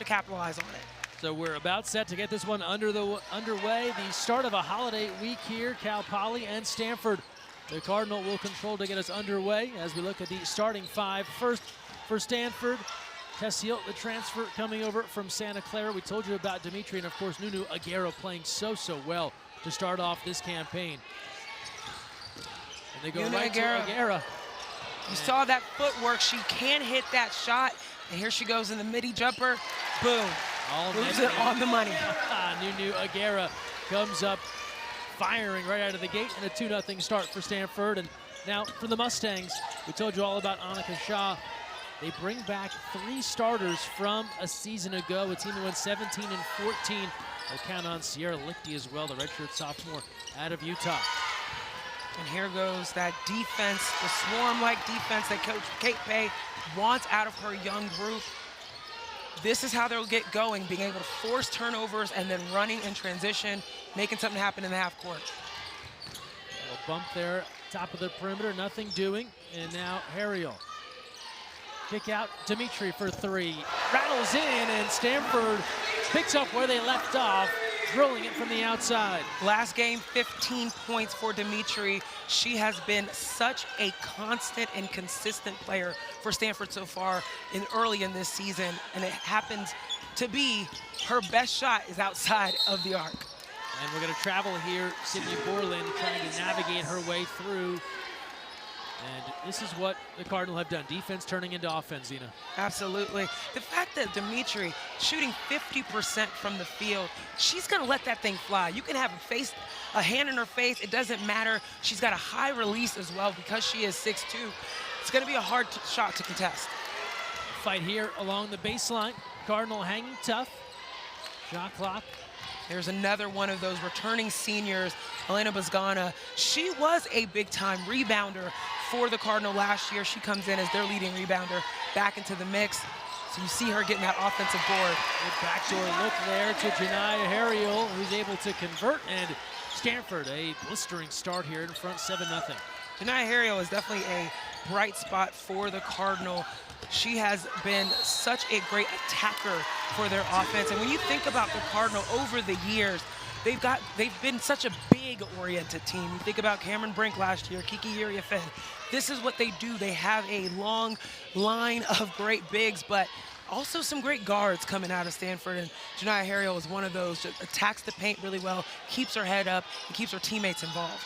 to capitalize on it. So we're about set to get this one underway. The start of a holiday week here. Cal Poly and Stanford. The Cardinal will control to get us underway as we look at the starting five. First for Stanford, Tess Heal, the transfer coming over from Santa Clara. We told you about Demetre, and of course Nunu Agara playing so well to start off this campaign. And they go right to Agara. You saw that footwork. She can hit that shot. And here she goes in the midi jumper. Boom. Moves it on the money. Nunu Agara comes up firing right out of the gate, and a 2-0 start for Stanford. And now for the Mustangs, we told you all about Annika Shaw. They bring back 3 starters from a season ago, a team that went 17 and 14. They'll count on Sierra Lichty as well, the redshirt sophomore out of Utah. And here goes that defense, the swarm-like defense that Coach Kate Pay wants out of her young group. This is how they'll get going, being able to force turnovers and then running in transition, making something happen in the half court. A bump there, top of the perimeter, nothing doing. And now Harriel. Kick out, Demetre for 3. Rattles in, and Stanford picks up where they left off, drilling it from the outside. Last game, 15 points for Demetre. She has been such a constant and consistent player for Stanford so far early in this season, and it happens to be her best shot is outside of the arc. And we're going to travel here, Sydney Borland trying to navigate her way through. And this is what the Cardinal have done. Defense turning into offense, Zena. Absolutely. The fact that Demetre shooting 50% from the field, she's going to let that thing fly. You can have a hand in her face. It doesn't matter. She's got a high release as well because she is 6'2". It's going to be a hard shot to contest. Fight here along the baseline. Cardinal hanging tough. Shot clock. There's another one of those returning seniors, Elena Bozgana. She was a big-time rebounder for the Cardinal last year. She comes in as their leading rebounder back into the mix. So you see her getting that offensive board. Good backdoor look there to Janiyah Harriel, who's able to convert, and Stanford a blistering start here in front, 7-0. Janiyah Harriel is definitely a bright spot for the Cardinal. She has been such a great attacker for their offense. And when you think about the Cardinal over the years, they've been such a big-oriented team. You think about Cameron Brink last year, Kiki Uriafen. This is what they do. They have a long line of great bigs, but also some great guards coming out of Stanford. And Janiyah Harriel is one of those, just attacks the paint really well, keeps her head up, and keeps her teammates involved.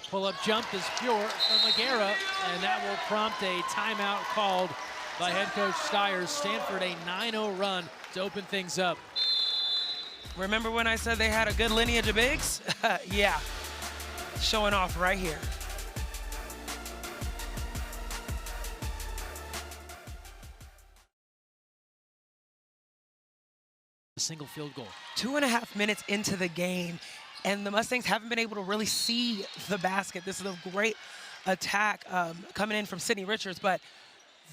Pull-up jump is pure from Agara, and that will prompt a timeout called by head coach Stiers. Stanford a 9-0 run to open things up. Remember when I said they had a good lineage of bigs? Yeah, showing off right here. A single field goal. 2.5 minutes into the game, and the Mustangs haven't been able to really see the basket. This is a great attack coming in from Sydney Richards, but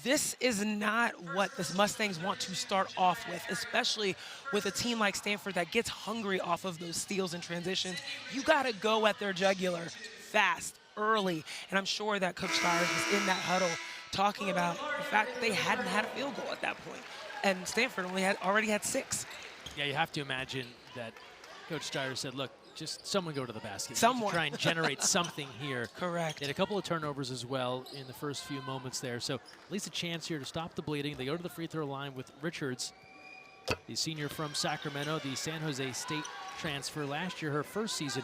this is not what the Mustangs want to start off with, especially with a team like Stanford that gets hungry off of those steals and transitions. You got to go at their jugular fast, early, and I'm sure that Coach Stiers was in that huddle talking about the fact that they hadn't had a field goal at that point, and Stanford already had 6. Yeah, you have to imagine that Coach Stiers said, look, just someone go to the basket. Someone. Try and generate something here. Correct. They had a couple of turnovers as well in the first few moments there. So at least a chance here to stop the bleeding. They go to the free throw line with Richards, the senior from Sacramento, the San Jose State transfer last year, her first season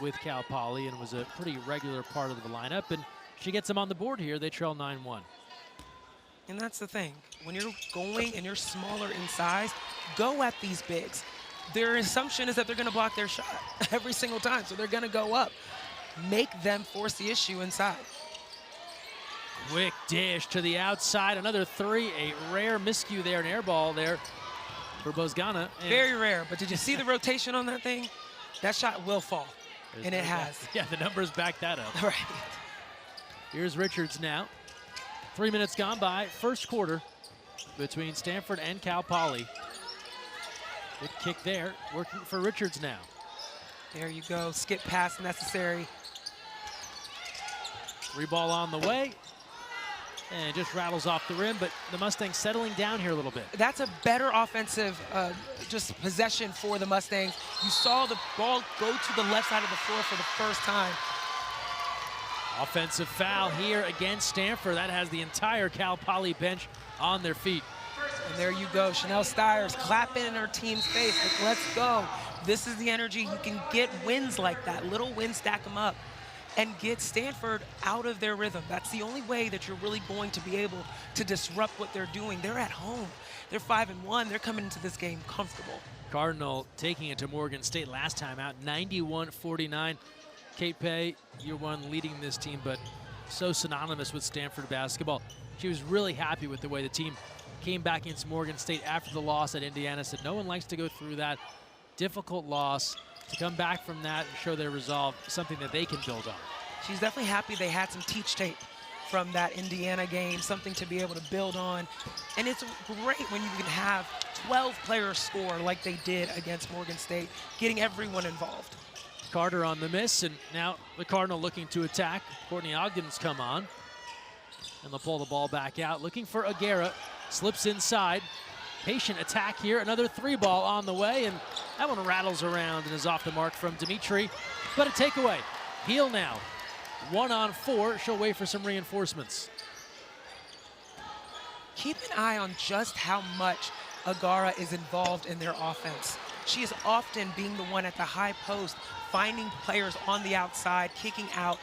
with Cal Poly, and was a pretty regular part of the lineup. And she gets them on the board here. They trail 9-1. And that's the thing. When you're going and you're smaller in size, go at these bigs. Their assumption is that they're going to block their shot every single time, so they're going to go up. Make them force the issue inside. Quick dish to the outside, another 3, a rare miscue there, an air ball there for Bozgana. Very rare, but did you see the rotation on that thing? That shot will fall, and it has. Yeah, the numbers back that up. Right. Here's Richards now. 3 minutes gone by, first quarter between Stanford and Cal Poly. Good kick there, working for Richards now. There you go, skip pass necessary. 3 ball on the way. And just rattles off the rim, but the Mustangs settling down here a little bit. That's a better offensive just possession for the Mustangs. You saw the ball go to the left side of the floor for the first time. Offensive foul here against Stanford. That has the entire Cal Poly bench on their feet. And there you go, Chanel Stiers clapping in her team's face, like, let's go. This is the energy. You can get wins like that, little wins, stack them up, and get Stanford out of their rhythm. That's the only way that you're really going to be able to disrupt what they're doing. They're at home. They're 5-1. They're coming into this game comfortable. Cardinal taking it to Morgan State last time out, 91-49. Kate Pay, year one leading this team, but so synonymous with Stanford basketball. She was really happy with the way the team came back against Morgan State after the loss at Indiana. Said no one likes to go through that difficult loss. To come back from that and show their resolve, something that they can build on. She's definitely happy they had some teach tape from that Indiana game, something to be able to build on. And it's great when you can have 12 players score like they did against Morgan State, getting everyone involved. Carter on the miss, and now the Cardinal looking to attack. Courtney Ogden's come on, and they'll pull the ball back out. Looking for Agara, slips inside. Patient attack here, another three ball on the way, and that one rattles around and is off the mark from Demetre, but a takeaway. Heal now, 1-on-4, she'll wait for some reinforcements. Keep an eye on just how much Agara is involved in their offense. She is often being the one at the high post, finding players on the outside, kicking out,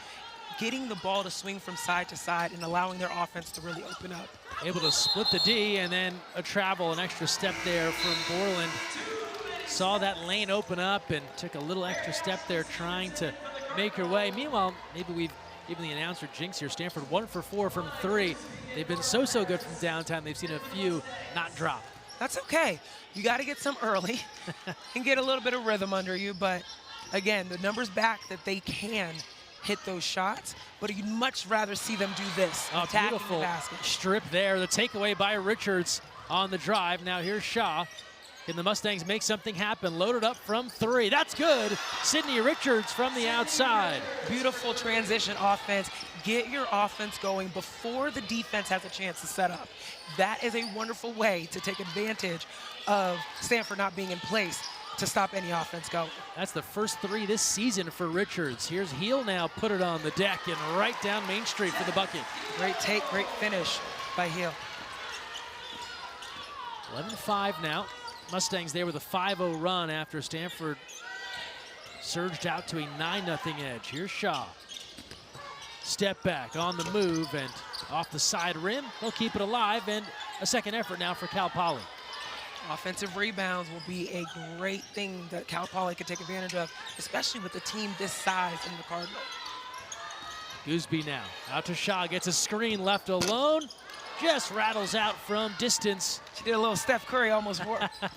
getting the ball to swing from side to side and allowing their offense to really open up. Able to split the D, and then a travel, an extra step there from Borland. Saw that lane open up and took a little extra step there trying to make her way. Meanwhile, maybe we've even the announcer jinx here. Stanford 1 for 4 from 3. They've been so good from downtown. They've seen a few not drop. That's okay. You got to get some early and get a little bit of rhythm under you. But again, the numbers back that they can hit those shots, but you'd much rather see them do this. Attacking Beautiful the basket. Strip there. The takeaway by Richards on the drive. Now here's Shaw. Can the Mustangs make something happen? Loaded up from 3. That's good. Sydney Richards from the outside. Beautiful transition offense. Get your offense going before the defense has a chance to set up. That is a wonderful way to take advantage of Stanford not being in place to stop any offense going. That's the first 3 this season for Richards. Here's Heal now, put it on the deck and right down Main Street for the bucket. Great take, great finish by Heal. 11-5 now. Mustangs there with a 5-0 run after Stanford surged out to a 9-0 edge. Here's Shaw. Step back on the move and off the side rim. They'll keep it alive, and a second effort now for Cal Poly. Offensive rebounds will be a great thing that Cal Poly could take advantage of, especially with a team this size in the Cardinal. Gooseby now, out to Shaw, gets a screen left alone. Just rattles out from distance. She did a little Steph Curry, almost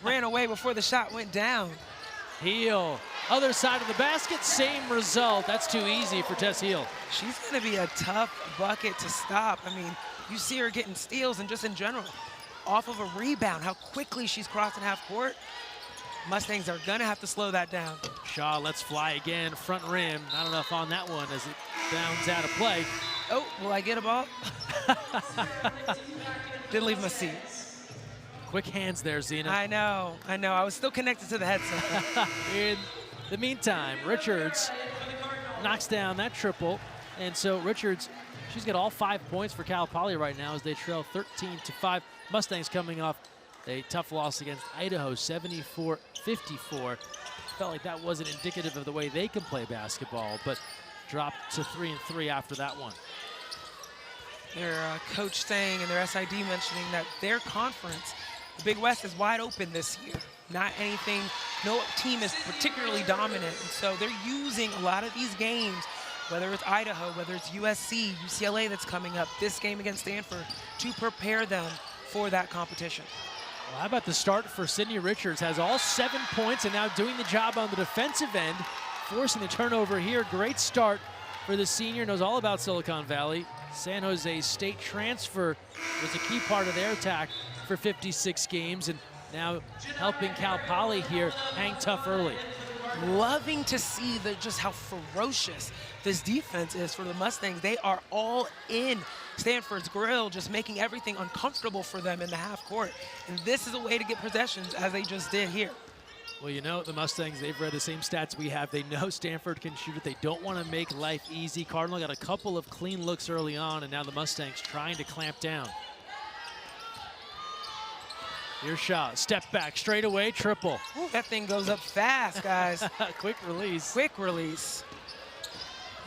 ran away before the shot went down. Heal, other side of the basket, same result. That's too easy for Tess Heal. She's gonna be a tough bucket to stop. I mean, you see her getting steals and just in general, off of a rebound, how quickly she's crossing half court. Mustangs are gonna have to slow that down. Shaw lets fly again, front rim. Not enough on that one as it bounds out of play. Oh, will I get a ball? Didn't leave my seat. Quick hands there, Zena. I know. I was still connected to the headset. In the meantime, Richards knocks down that triple. And so Richards, she's got all 5 points for Cal Poly right now as they trail 13-5. Mustangs coming off a tough loss against Idaho, 74-54. Felt like that wasn't indicative of the way they can play basketball, but dropped to 3-3 after that one. Their coach saying and their SID mentioning that their conference, the Big West, is wide open this year. Not anything, no team is particularly dominant. And so they're using a lot of these games, whether it's Idaho, whether it's USC, UCLA that's coming up, this game against Stanford, to prepare them for that competition. Well, how about the start for Sydney Richards? Has all 7 points and now doing the job on the defensive end, forcing the turnover here. Great start for the senior, knows all about Silicon Valley. San Jose State transfer was a key part of their attack for 56 games, and now helping Cal Poly here hang tough early. loving to see just how ferocious this defense is for the Mustangs. They are all in Stanford's grill, just making everything uncomfortable for them in the half court. And this is a way to get possessions, as they just did here. Well, you know, the Mustangs, they've read the same stats we have. They know Stanford can shoot it. They don't want to make life easy. Cardinal got a couple of clean looks early on, and now the Mustangs trying to clamp down. Here's shot, step back, straight away, triple. Ooh, that thing goes up fast, guys. Quick release. Quick release.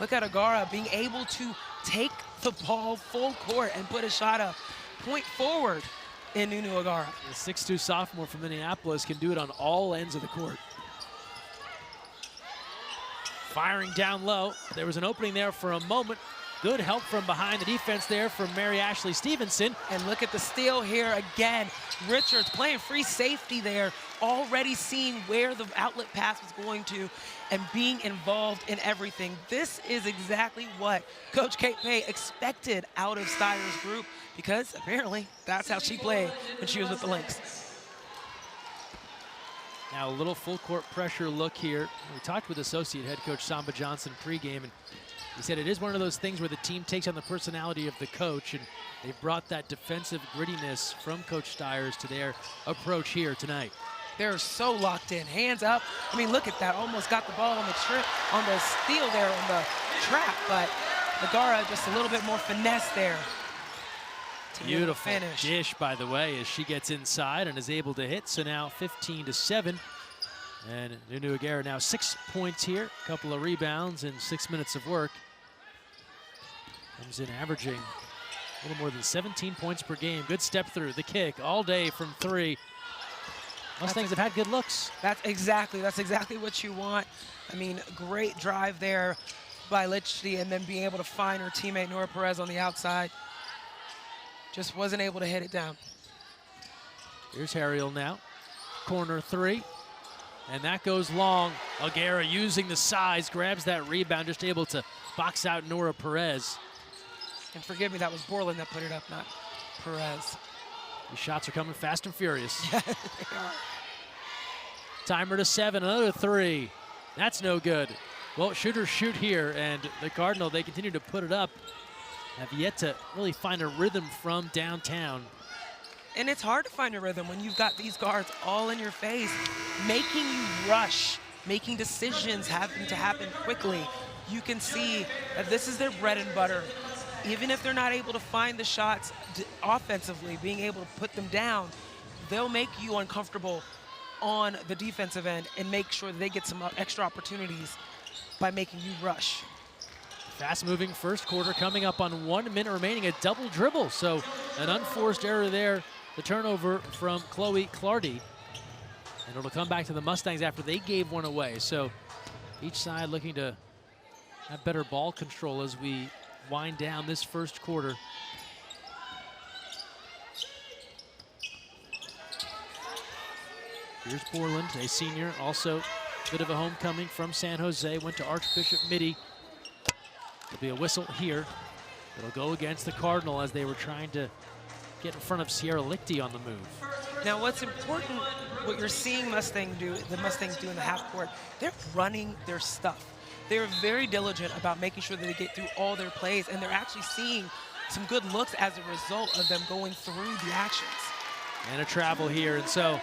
Look at Agara being able to take the ball full court and put a shot up, point forward in Nunu Agara. The 6'2" sophomore from Minneapolis can do it on all ends of the court. Firing down low. There was an opening there for a moment. Good help from behind the defense there from Mary Ashley Stevenson. And look at the steal here again. Richards playing free safety there, already seeing where the outlet pass was going to and being involved in everything. This is exactly what Coach Kate Pay expected out of Steyer's group, because apparently that's how she played when she was with the Lynx. Now a little full court pressure look here. We talked with associate head coach Samba Johnson pregame, and he said it is one of those things where the team takes on the personality of the coach, and they brought that defensive grittiness from Coach Steyer's to their approach here tonight. They're so locked in, hands up. I mean, look at that, almost got the ball on the trip, on the steal there on the trap, but Agara just a little bit more finesse there. Beautiful dish, by the way, as she gets inside and is able to hit. So now 15-7. And Nunu Agara now 6 points here, a couple of rebounds and 6 minutes of work. Comes in averaging a little more than 17 points per game. Good step through, the kick all day from three. Mustangs have had good looks. That's exactly what you want. I mean, great drive there by Lichty, and then being able to find her teammate Nora Perez on the outside. Just wasn't able to hit it down. Here's Harriel now, corner three. And that goes long. Agara using the size, grabs that rebound, just able to box out Nora Perez. And forgive me, that was Borland that put it up, not Perez. These shots are coming fast and furious. Yeah, they are. Timer to 7, another three. That's no good. Well, shooters shoot here, and the Cardinal, they continue to put it up. Have yet to really find a rhythm from downtown. And it's hard to find a rhythm when you've got these guards all in your face, making you rush, making decisions having to happen quickly. You can see that this is their bread and butter. Even if they're not able to find the shots offensively, being able to put them down, they'll make you uncomfortable on the defensive end and make sure that they get some extra opportunities by making you rush. Fast-moving first quarter coming up on 1 minute remaining, a double dribble. So an unforced error there. The turnover from Chloe Clardy. And it'll come back to the Mustangs after they gave one away. So each side looking to have better ball control as we wind down this first quarter. Here's Borland, a senior, also a bit of a homecoming from San Jose, went to Archbishop Mitty. There'll be a whistle here. It'll go against the Cardinal as they were trying to get in front of Sierra Lichty on the move. Now what's important, what you're seeing the Mustangs do in the half court, they're running their stuff. They're very diligent about making sure that they get through all their plays, and they're actually seeing some good looks as a result of them going through the actions. And a travel here, and so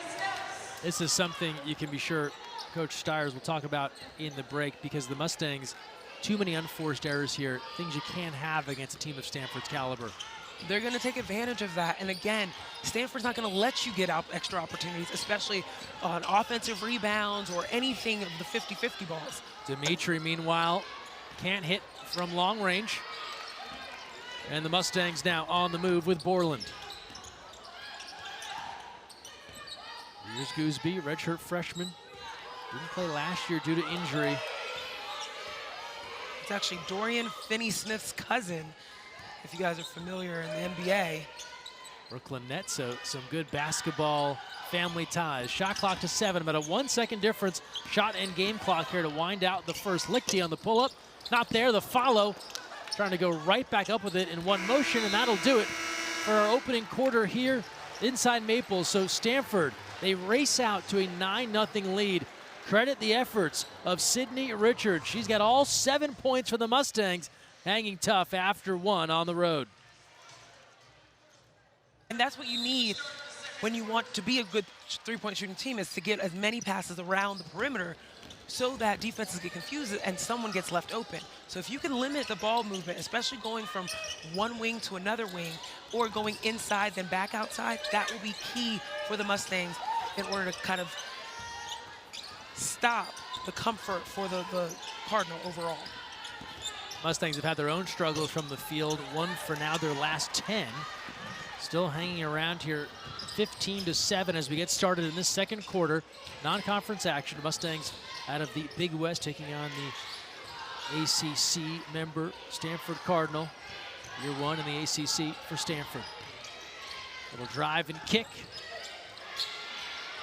this is something you can be sure Coach Steyer's will talk about in the break, because the Mustangs, too many unforced errors here, things you can't have against a team of Stanford's caliber. They're going to take advantage of that. And again, Stanford's not going to let you get out extra opportunities, especially on offensive rebounds or anything of the 50-50 balls. Demetre, meanwhile, can't hit from long range. And the Mustangs now on the move with Borland. Here's Gooseby, redshirt freshman. Didn't play last year due to injury. It's actually Dorian Finney-Smith's cousin, if you guys are familiar in the NBA. Brooklyn Nets, so some good basketball family ties. Shot clock to 7, about a 1 second difference. Shot and game clock here to wind out the first. Lichty on the pull-up, not there, the follow. Trying to go right back up with it in one motion, and that'll do it for our opening quarter here inside Maples. So Stanford, they race out to a 9-0 lead. credit the efforts of Sydney Richards. She's got all 7 points for the Mustangs, hanging tough after one on the road. And that's what you need when you want to be a good three-point shooting team, is to get as many passes around the perimeter so that defenses get confused and someone gets left open. So if you can limit the ball movement, especially going from one wing to another wing or going inside then back outside, that will be key for the Mustangs in order to kind of stop the comfort for the Cardinal overall. Mustangs have had their own struggles from the field, one for now their last 10. Still hanging around here, 15-7 as we get started in this second quarter. Non-conference action. Mustangs out of the Big West taking on the ACC member Stanford Cardinal. Year one in the ACC for Stanford. Little drive and kick.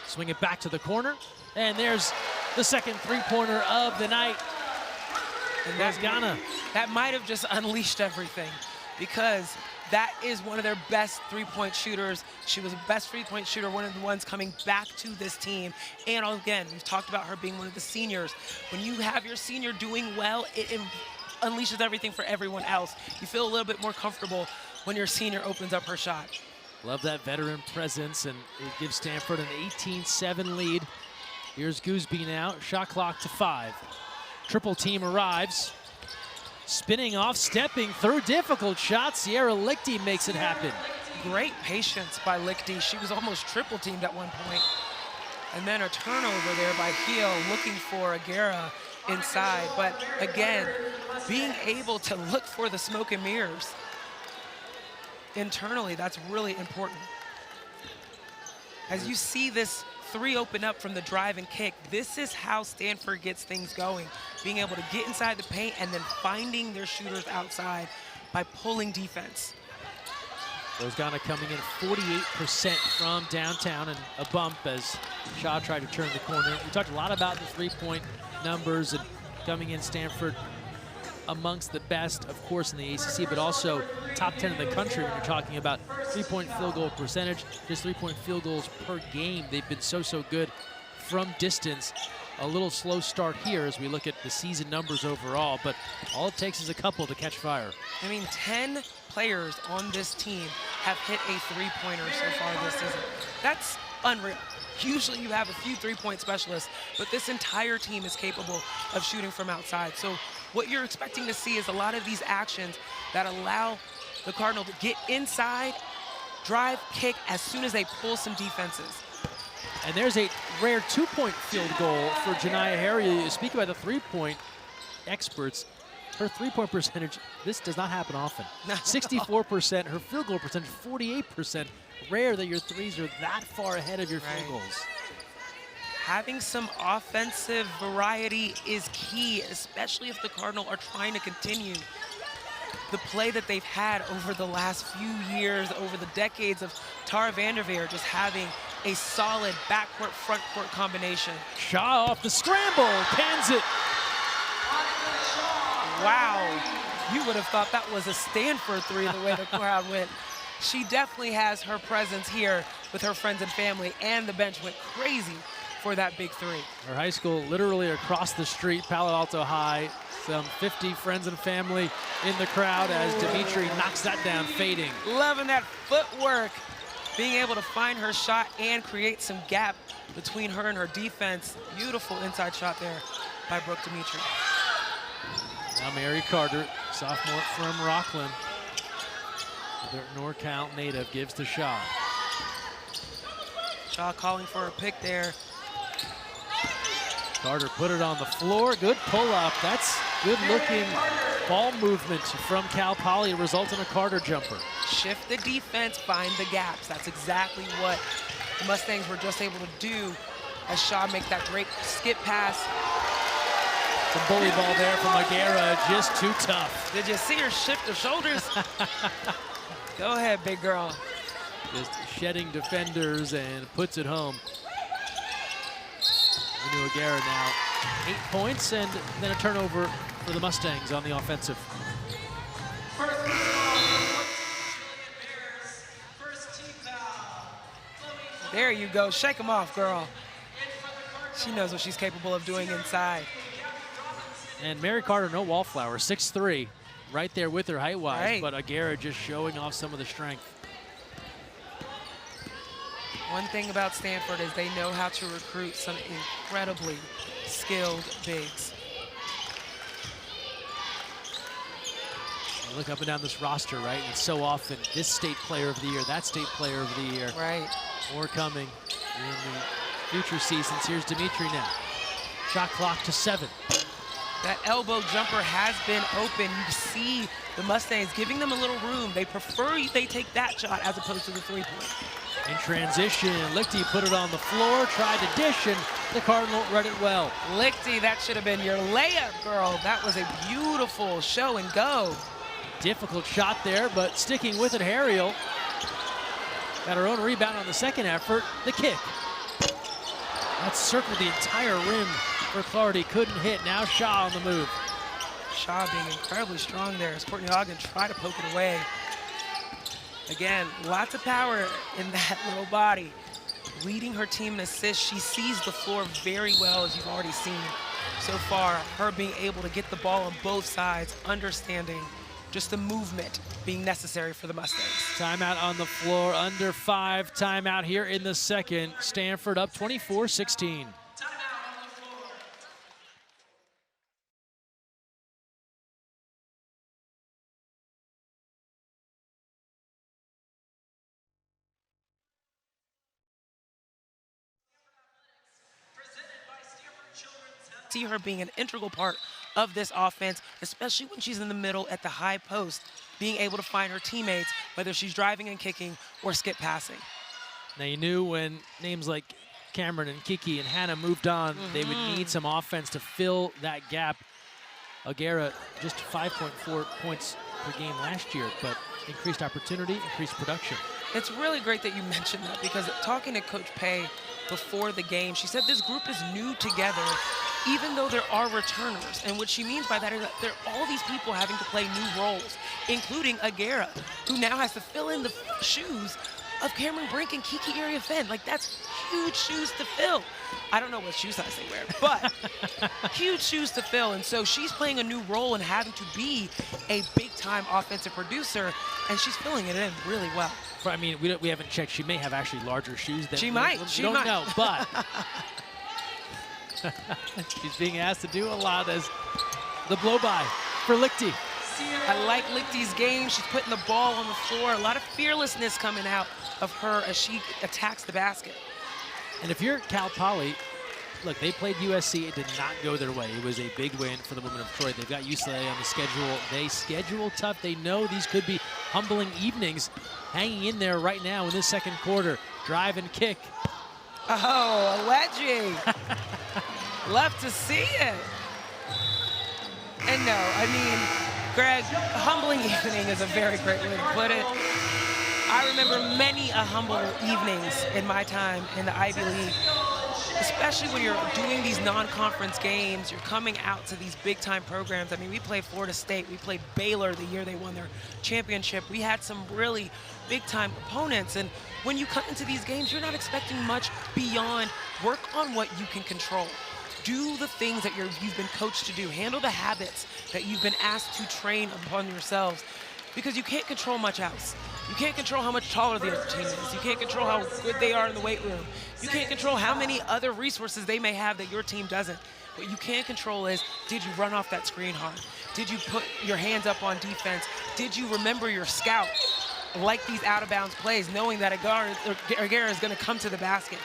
Swing it back to the corner. And there's the second three-pointer of the night. And that's Ghana. That might have just unleashed everything, because that is one of their best three-point shooters. She was the best three-point shooter, one of the ones coming back to this team. And again, we've talked about her being one of the seniors. When you have your senior doing well, it unleashes everything for everyone else. You feel a little bit more comfortable when your senior opens up her shot. Love that veteran presence, and it gives Stanford an 18-7 lead. Here's Gooseby now, shot clock to 5. Triple team arrives. Spinning off, stepping through difficult shots. Sierra Lichty makes it happen. Great patience by Lichty. She was almost triple teamed at one point. And then a turnover there by Heal, looking for Agara inside. But again, being able to look for the smoke and mirrors internally, that's really important. As you see this three open up from the drive and kick, this is how Stanford gets things going. Being able to get inside the paint and then finding their shooters outside by pulling defense. Ghana coming in 48% from downtown, and a bump as Shaw tried to turn the corner. We talked a lot about the three-point numbers and coming in Stanford amongst the best, of course, in the ACC, but also top 10 in the country when you're talking about three-point field goal percentage, just three-point field goals per game. They've been so good from distance. A little slow start here as we look at the season numbers overall, but all it takes is a couple to catch fire. I mean, 10 players on this team have hit a three-pointer so far this season. That's unreal. Usually you have a few three-point specialists, but this entire team is capable of shooting from outside. So what you're expecting to see is a lot of these actions that allow the Cardinal to get inside, drive, kick as soon as they pull some defenses. And there's a rare two-point field goal for Janiyah Harry. You speak about the three-point experts. Her three-point percentage, this does not happen often. 64%, her field goal percentage, 48%. Rare that your threes are that far ahead of your field goals. Having some offensive variety is key, especially if the Cardinal are trying to continue the play that they've had over the last few years, over the decades of Tara Vanderveer just having a solid backcourt, frontcourt combination. Shaw off the scramble, cans it. Wow, you would have thought that was a Stanford three the way the crowd went. She definitely has her presence here with her friends and family, and the bench went crazy for that big three. Her high school literally across the street, Palo Alto High. Some 50 friends and family in the crowd as Demetre knocks that down, fading. Loving that footwork, being able to find her shot and create some gap between her and her defense. Beautiful inside shot there by Brooke Demetre. Now Mary Carter, sophomore from Rockland. The NorCal native gives to Shaw. Shaw calling for a pick there. Carter put it on the floor. Good pull-up. That's good-looking ball movement from Cal Poly. It results in a Carter jumper. Shift the defense, find the gaps. That's exactly what the Mustangs were just able to do as Shaw make that great skip pass. The bully ball there from Agara, just too tough. Did you see her shift her shoulders? Go ahead, big girl. Just shedding defenders and puts it home. Nunu Agara now 8 points and then a turnover for the Mustangs on the offensive. There you go, shake them off, girl. She knows what she's capable of doing inside. And Mary Carter, no wallflower, 6'3", right there with her height-wise, Right. but Agara just showing off some of the strength. One thing about Stanford is they know how to recruit some incredibly skilled bigs. You look up and down this roster, right? And so often, this state player of the year, that state player of the year. Right. More coming in the future seasons. Here's Demetre now. Shot clock to 7. That elbow jumper has been open. You see the Mustangs giving them a little room. They prefer they take that shot as opposed to the three-point. In transition, Lichty put it on the floor, tried to dish, and the Cardinal read it well. Lichty, that should have been your layup, girl. That was a beautiful show and go. Difficult shot there, but sticking with it, Harriel got her own rebound on the second effort. The kick. That circled the entire rim for Clardy, couldn't hit. Now Shaw on the move. Shaw being incredibly strong there as Courtney Ogden tried to poke it away. Again, lots of power in that little body. Leading her team in assists. She sees the floor very well, as you've already seen so far. Her being able to get the ball on both sides, understanding just the movement being necessary for the Mustangs. Timeout on the floor, under 5. Timeout here in the second. Stanford up 24-16. See her being an integral part of this offense, especially when she's in the middle at the high post, being able to find her teammates, whether she's driving and kicking or skip passing. Now you knew when names like Cameron and Kiki and Hannah moved on, they would need some offense to fill that gap. Agara just 5.4 points per game last year, but increased opportunity, increased production. It's really great that you mentioned that, because talking to Coach Pay before the game, she said this group is new together, even though there are returners. And what she means by that is that there are all these people having to play new roles, including Agara, who now has to fill in the shoes of Cameron Brink and Kiki Iriafen. Like, that's huge shoes to fill. I don't know what shoe size they wear, but huge shoes to fill. And so she's playing a new role and having to be a big-time offensive producer, and she's filling it in really well. I mean, we haven't checked. She may have actually larger shoes than she might. We don't know, but she's being asked to do a lot as the blow-by for Lichty. I like Lichty's game. She's putting the ball on the floor. A lot of fearlessness coming out of her as she attacks the basket. And if you're Cal Poly, look, they played USC. It did not go their way. It was a big win for the women of Troy. They've got UCLA on the schedule. They schedule tough. They know these could be humbling evenings. Hanging in there right now in this second quarter. Drive and kick. Oh, a wedgie. Love to see it. And no, I mean, Greg, humbling evening is a very great way to put it. I remember many a humble evenings in my time in the Ivy League, especially when you're doing these non-conference games, you're coming out to these big-time programs. I mean, we played Florida State, we played Baylor the year they won their championship. We had some really big-time opponents, and when you come into these games, you're not expecting much beyond work on what you can control. Do the things that you've been coached to do. Handle the habits that you've been asked to train upon yourselves, because you can't control much else. You can't control how much taller the other team is. You can't control how good they are in the weight room. You can't control how many other resources they may have that your team doesn't. What you can control is, did you run off that screen hard? Did you put your hands up on defense? Did you remember your scout? Like these out-of-bounds plays, knowing that Agara is going to come to the basket.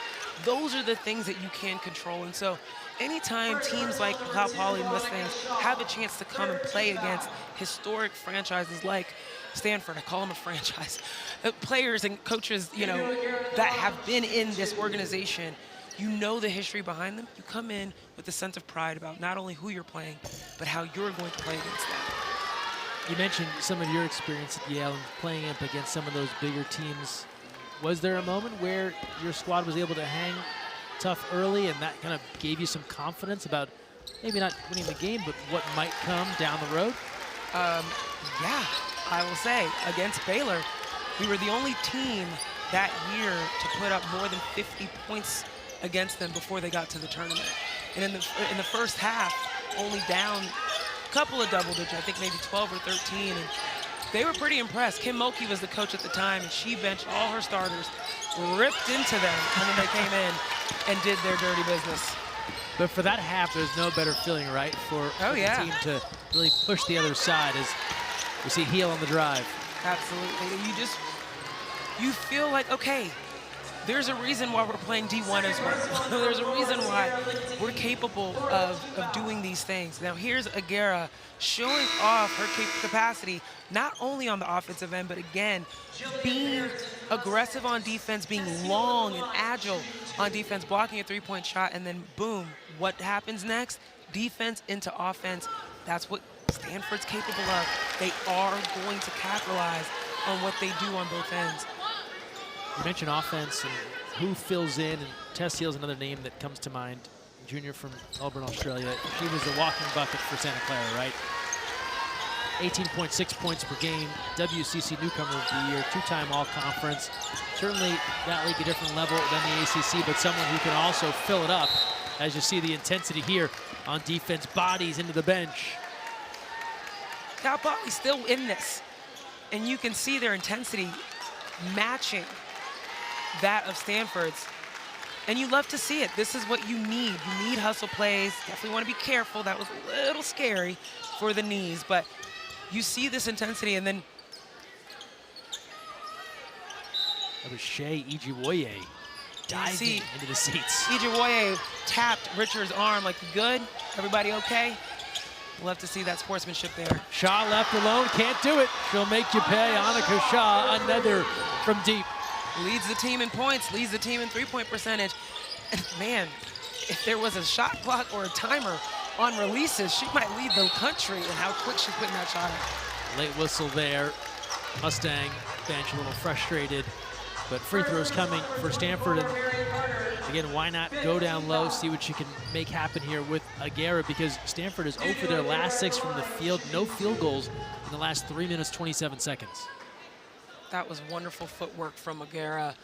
Those are the things that you can control. And so anytime teams like Cal Poly Mustangs have a chance to come and play against historic franchises like Stanford, I call them a franchise, players and coaches, you know, that have been in this organization, you know the history behind them. You come in with a sense of pride about not only who you're playing, but how you're going to play against them. You mentioned some of your experience at Yale and playing up against some of those bigger teams. Was there a moment where your squad was able to hang tough early and that kind of gave you some confidence about maybe not winning the game, but what might come down the road? Yeah, I will say, against Baylor, we were the only team that year to put up more than 50 points against them before they got to the tournament. And in the first half, only down a couple of double digits, I think maybe 12 or 13. And they were pretty impressed. Kim Mulkey was the coach at the time, and she benched all her starters, ripped into them, and then they came in and did their dirty business. But for that half, there's no better feeling, right, for the team to really push the other side as we see Heal on the drive. Absolutely. You feel like, okay, there's a reason why we're playing D1 as well. There's a reason why we're capable of doing these things. Now here's Agara showing off her capacity, not only on the offensive end, but again, being aggressive on defense, being long and agile on defense, blocking a three-point shot, and then boom, what happens next? Defense into offense. That's what Stanford's capable of. They are going to capitalize on what they do on both ends. You mentioned offense and who fills in, and Tess Heal is another name that comes to mind. Junior from Melbourne, Australia. She was a walking bucket for Santa Clara, right? 18.6 points per game, WCC Newcomer of the Year, two-time All-Conference. Certainly that league a different level than the ACC, but someone who can also fill it up, as you see the intensity here on defense, bodies into the bench. Cal Poly's still in this, and you can see their intensity matching that of Stanford's, and you love to see it. This is what you need. You need hustle plays. Definitely want to be careful. That was a little scary for the knees, but you see this intensity, and then that was Shea Ijiwoye diving into the seats. Ijiwoye tapped Richard's arm like, good? Everybody okay? Love to see that sportsmanship there. Shaw left alone, can't do it. She'll make you pay. Annika Shaw, another from deep. Leads the team in points, leads the team in three-point percentage. And man, if there was a shot clock or a timer on releases, she might lead the country in how quick she's putting that shot in. Late whistle there. Mustang bench a little frustrated, but free throws coming for Stanford. And again, why not go down low, see what you can make happen here with Agara, because Stanford is 0 for their last 6 from the field. No field goals in the last 3 minutes, 27 seconds. That was wonderful footwork from Agara.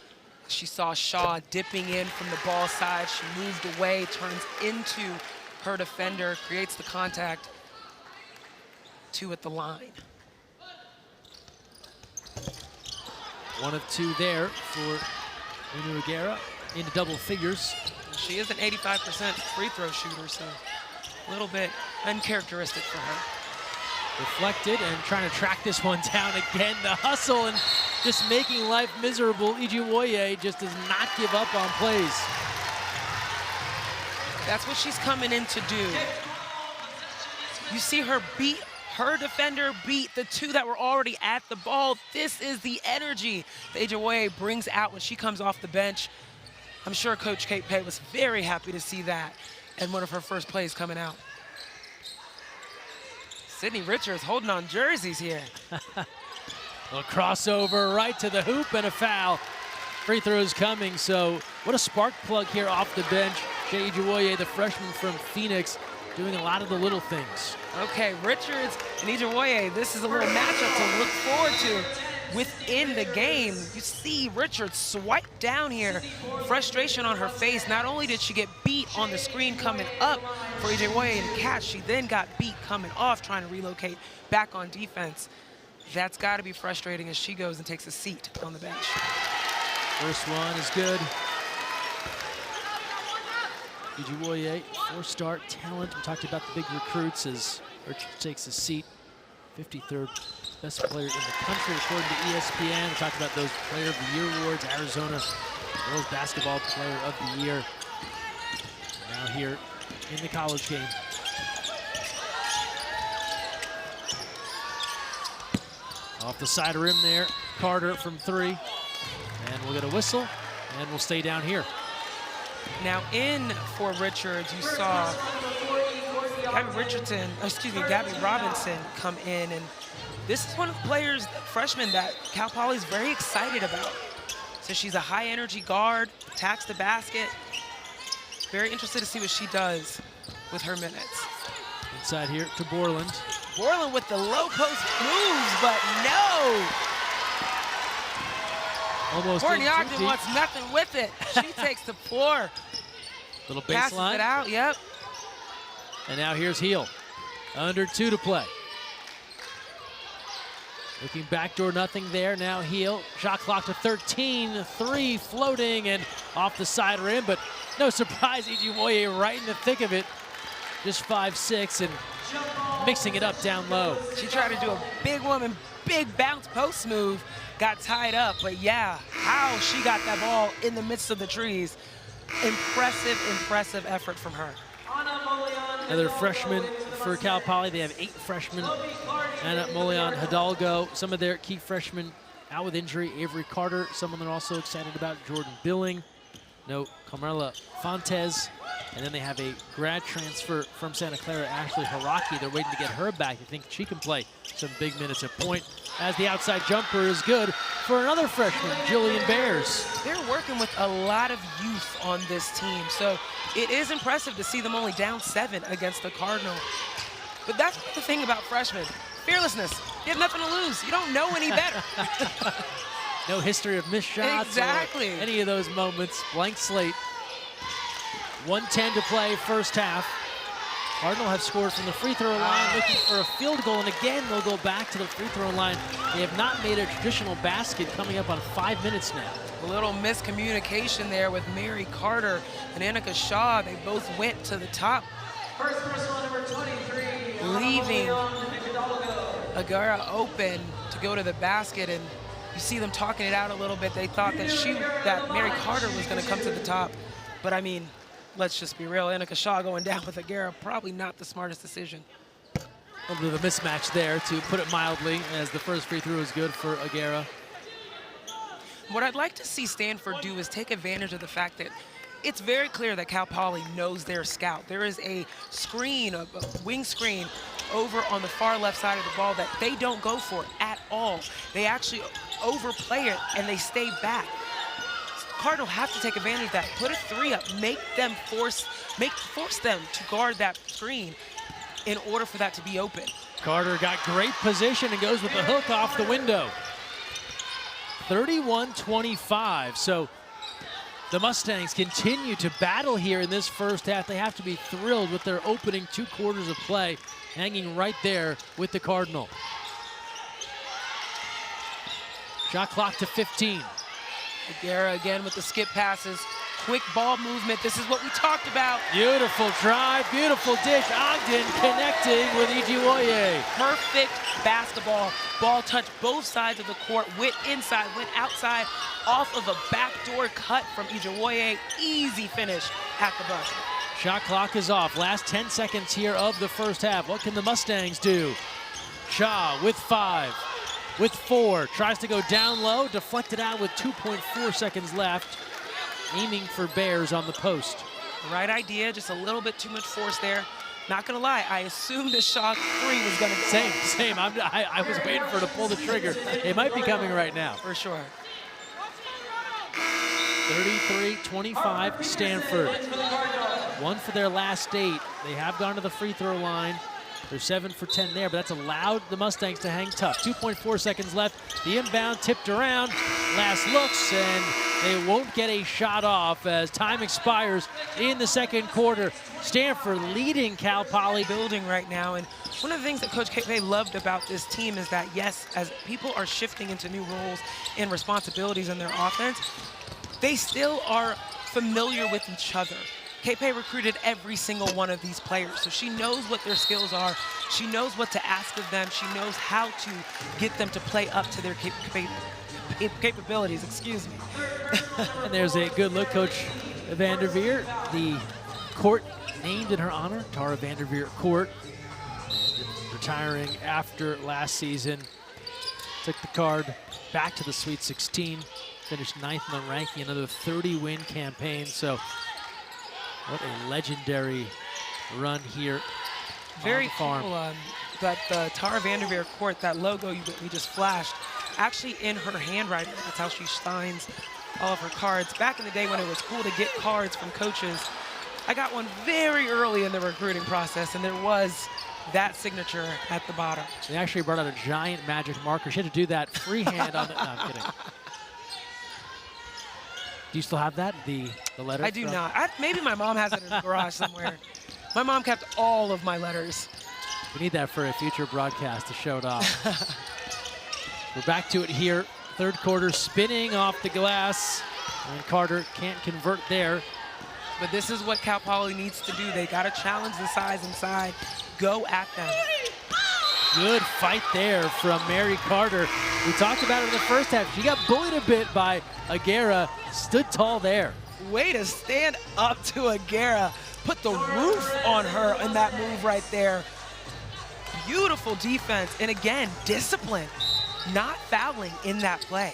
She saw Shaw dipping in from the ball side. She moved away, turns into her defender, creates the contact. 2 at the line. 1 of 2 there for Nunu Agara into double figures. She is an 85% free throw shooter, so a little bit uncharacteristic for her. Deflected and trying to track this one down again. The hustle and just making life miserable. Ijiwoye just does not give up on plays. That's what she's coming in to do. You see her beat her defender, beat the 2 that were already at the ball. This is the energy that Ijiwoye brings out when she comes off the bench. I'm sure Coach Kate Pay was very happy to see that and one of her first plays coming out. Sydney Richards holding on jerseys here. A crossover right to the hoop and a foul. Free throws coming, so what a spark plug here off the bench. Shea Ijiwoye, the freshman from Phoenix, doing a lot of the little things. Okay, Richards and Ijiwoye, this is a little matchup to look forward to within the game. You see Richards swipe down here, frustration on her face. Not only did she get beat on the screen coming up for Ijiwoye and catch, she then got beat coming off trying to relocate back on defense. That's got to be frustrating as she goes and takes a seat on the bench. First one is good. Ijiwoye, 4-star talent. We talked about the big recruits as Richards takes a seat. 53rd best player in the country according to ESPN. We talked about those Player of the Year awards. Arizona Girls Basketball Player of the Year. Now here in the college game. Off the side rim there, Carter from 3. And we'll get a whistle, and we'll stay down here. Now in for Richards, you saw Gabby Robinson come in, and this is one of the players, freshmen, that Cal Poly's very excited about. So she's a high energy guard, attacks the basket. Very interested to see what she does with her minutes. Inside here to Borland. Borland with the low post moves, but no! Almost Courtney Ogden wants nothing with it. She takes the floor. Little Passes baseline. it out, yep. And now here's Heal. Under 2 to play. Looking backdoor, nothing there. Now Heal. Shot clock to 13. 3 floating and off the side rim, but no surprise, Ijiwoye right in the thick of it. Just 5'6" and mixing it up down low. She tried to do a big woman, big bounce post move, got tied up, but yeah, how she got that ball in the midst of the trees. Impressive, impressive effort from her. Another freshman for Cal Poly. They have 8 freshmen. And at Molion Hidalgo, some of their key freshmen out with injury. Avery Carter, someone they're also excited about. Jordan Billing. No, Carmela Fontes. And then they have a grad transfer from Santa Clara, Ashley Haraki. They're waiting to get her back. They think she can play some big minutes at point, as the outside jumper is good for another freshman, Jillian Bears. They're working with a lot of youth on this team, so it is impressive to see them only down 7 against the Cardinal. But that's the thing about freshmen. Fearlessness. You have nothing to lose. You don't know any better. No history of missed shots. Exactly. Or any of those moments. Blank slate. 1:10 to play, first half. Cardinal have scored from the free throw line, looking for a field goal, and again, they'll go back to the free throw line. They have not made a traditional basket, coming up on 5 minutes now. A little miscommunication there with Mary Carter and Annika Shaw. They both went to the top, number 23, leaving Agara open to go to the basket, and you see them talking it out a little bit. They thought that Mary Carter was going to come to the top, but I mean, let's just be real. Annika Shaw going down with Agara, probably not the smartest decision. A little bit of a mismatch there, to put it mildly, as the first free throw is good for Agara. What I'd like to see Stanford do is take advantage of the fact that it's very clear that Cal Poly knows their scout. There is a screen, a wing screen, over on the far left side of the ball that they don't go for at all. They actually overplay it and they stay back. Cardinal have to take advantage of that. Put a 3 up, force them to guard that screen in order for that to be open. Carter got great position and goes with the hook off the window. 31-25. So the Mustangs continue to battle here in this first half. They have to be thrilled with their opening 2 quarters of play, hanging right there with the Cardinal. Shot clock to 15. Agara again with the skip passes. Quick ball movement. This is what we talked about. Beautiful drive, beautiful dish. Ogden connecting with Ijiwoye. Perfect basketball. Ball touched both sides of the court. Went inside, went outside, off of a backdoor cut from Ijiwoye. Easy finish at the bucket. Shot clock is off. Last 10 seconds here of the first half. What can the Mustangs do? Shaw with 5. With 4, tries to go down low, deflected out with 2.4 seconds left, aiming for Bears on the post. Right idea, just a little bit too much force there. Not gonna lie, I assumed the shot 3 was gonna go. Same. I was waiting for her to pull the trigger. It might be coming right now. For sure. 33-25 Stanford. 1 for their last 8. They have gone to the free throw line. They're 7 for 10 there, but that's allowed the Mustangs to hang tough. 2.4 seconds left. The inbound tipped around. Last looks, and they won't get a shot off as time expires in the second quarter. Stanford leading Cal Poly. Building right now, and one of the things that Coach K loved about this team is that, yes, as people are shifting into new roles and responsibilities in their offense, they still are familiar with each other. K-Pay recruited every single one of these players, so she knows what their skills are. She knows what to ask of them. She knows how to get them to play up to their capabilities, excuse me. And there's a good look, Coach Vanderveer. The court named in her honor, Tara Vanderveer Court, retiring after last season. Took the card back to the Sweet 16, finished 9th in the ranking, another 30-win campaign. So what a legendary run here. Very cool that the Tara Vanderveer Court, that logo we just flashed, actually in her handwriting. That's how she signs all of her cards. Back in the day when it was cool to get cards from coaches, I got one very early in the recruiting process, and there was that signature at the bottom. They actually brought out a giant magic marker. She had to do that freehand on the, no, I'm kidding. Do you still have that, the letter? I do not. Maybe my mom has it in the garage somewhere. My mom kept all of my letters. We need that for a future broadcast to show it off. We're back to it here. Third quarter, spinning off the glass. And Carter can't convert there. But this is what Cal Poly needs to do. They got to challenge the size inside. Go at them. Good fight there from Mary Carter. We talked about it in the first half. She got bullied a bit by Agara. Stood tall there. Way to stand up to Agara. Put the roof on her in that move right there. Beautiful defense. And again, discipline. Not fouling in that play.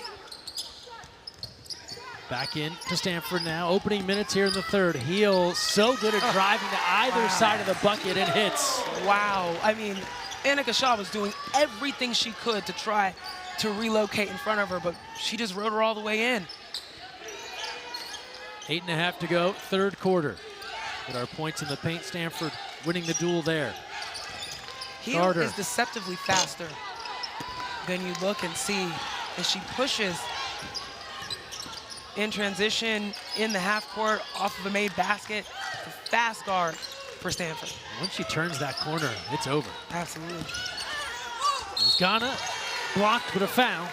Back in to Stanford now. Opening minutes here in the third. Heal so good at driving to either side of the bucket and hits. Wow. I mean, Annika Shaw was doing everything she could to try to relocate in front of her, but she just rode her all the way in. 8.5 to go, third quarter. With our points in the paint, Stanford winning the duel there. Heal Carter is deceptively faster than you look and see as she pushes in transition in the half court off of a made basket. It's a fast guard for Stanford. Once she turns that corner, it's over. Absolutely. Ghana blocked with a foul.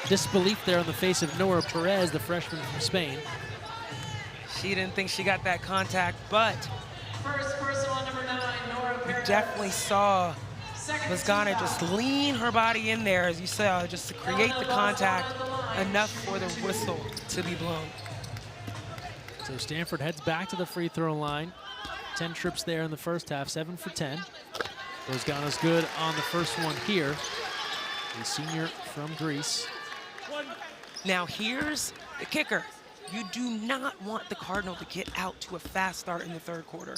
Disbelief there on the face of Nora Perez, the freshman from Spain. She didn't think she got that contact, but First personal number 9, Nora Perez. definitely saw Ghana just lean her body in there, as you saw, just to create the contact enough for the whistle to be blown. So Stanford heads back to the free throw line. 10 trips there in the first half, 7 for 10. Ghana's good on the first one here. The senior from Greece. Now here's the kicker. You do not want the Cardinal to get out to a fast start in the third quarter.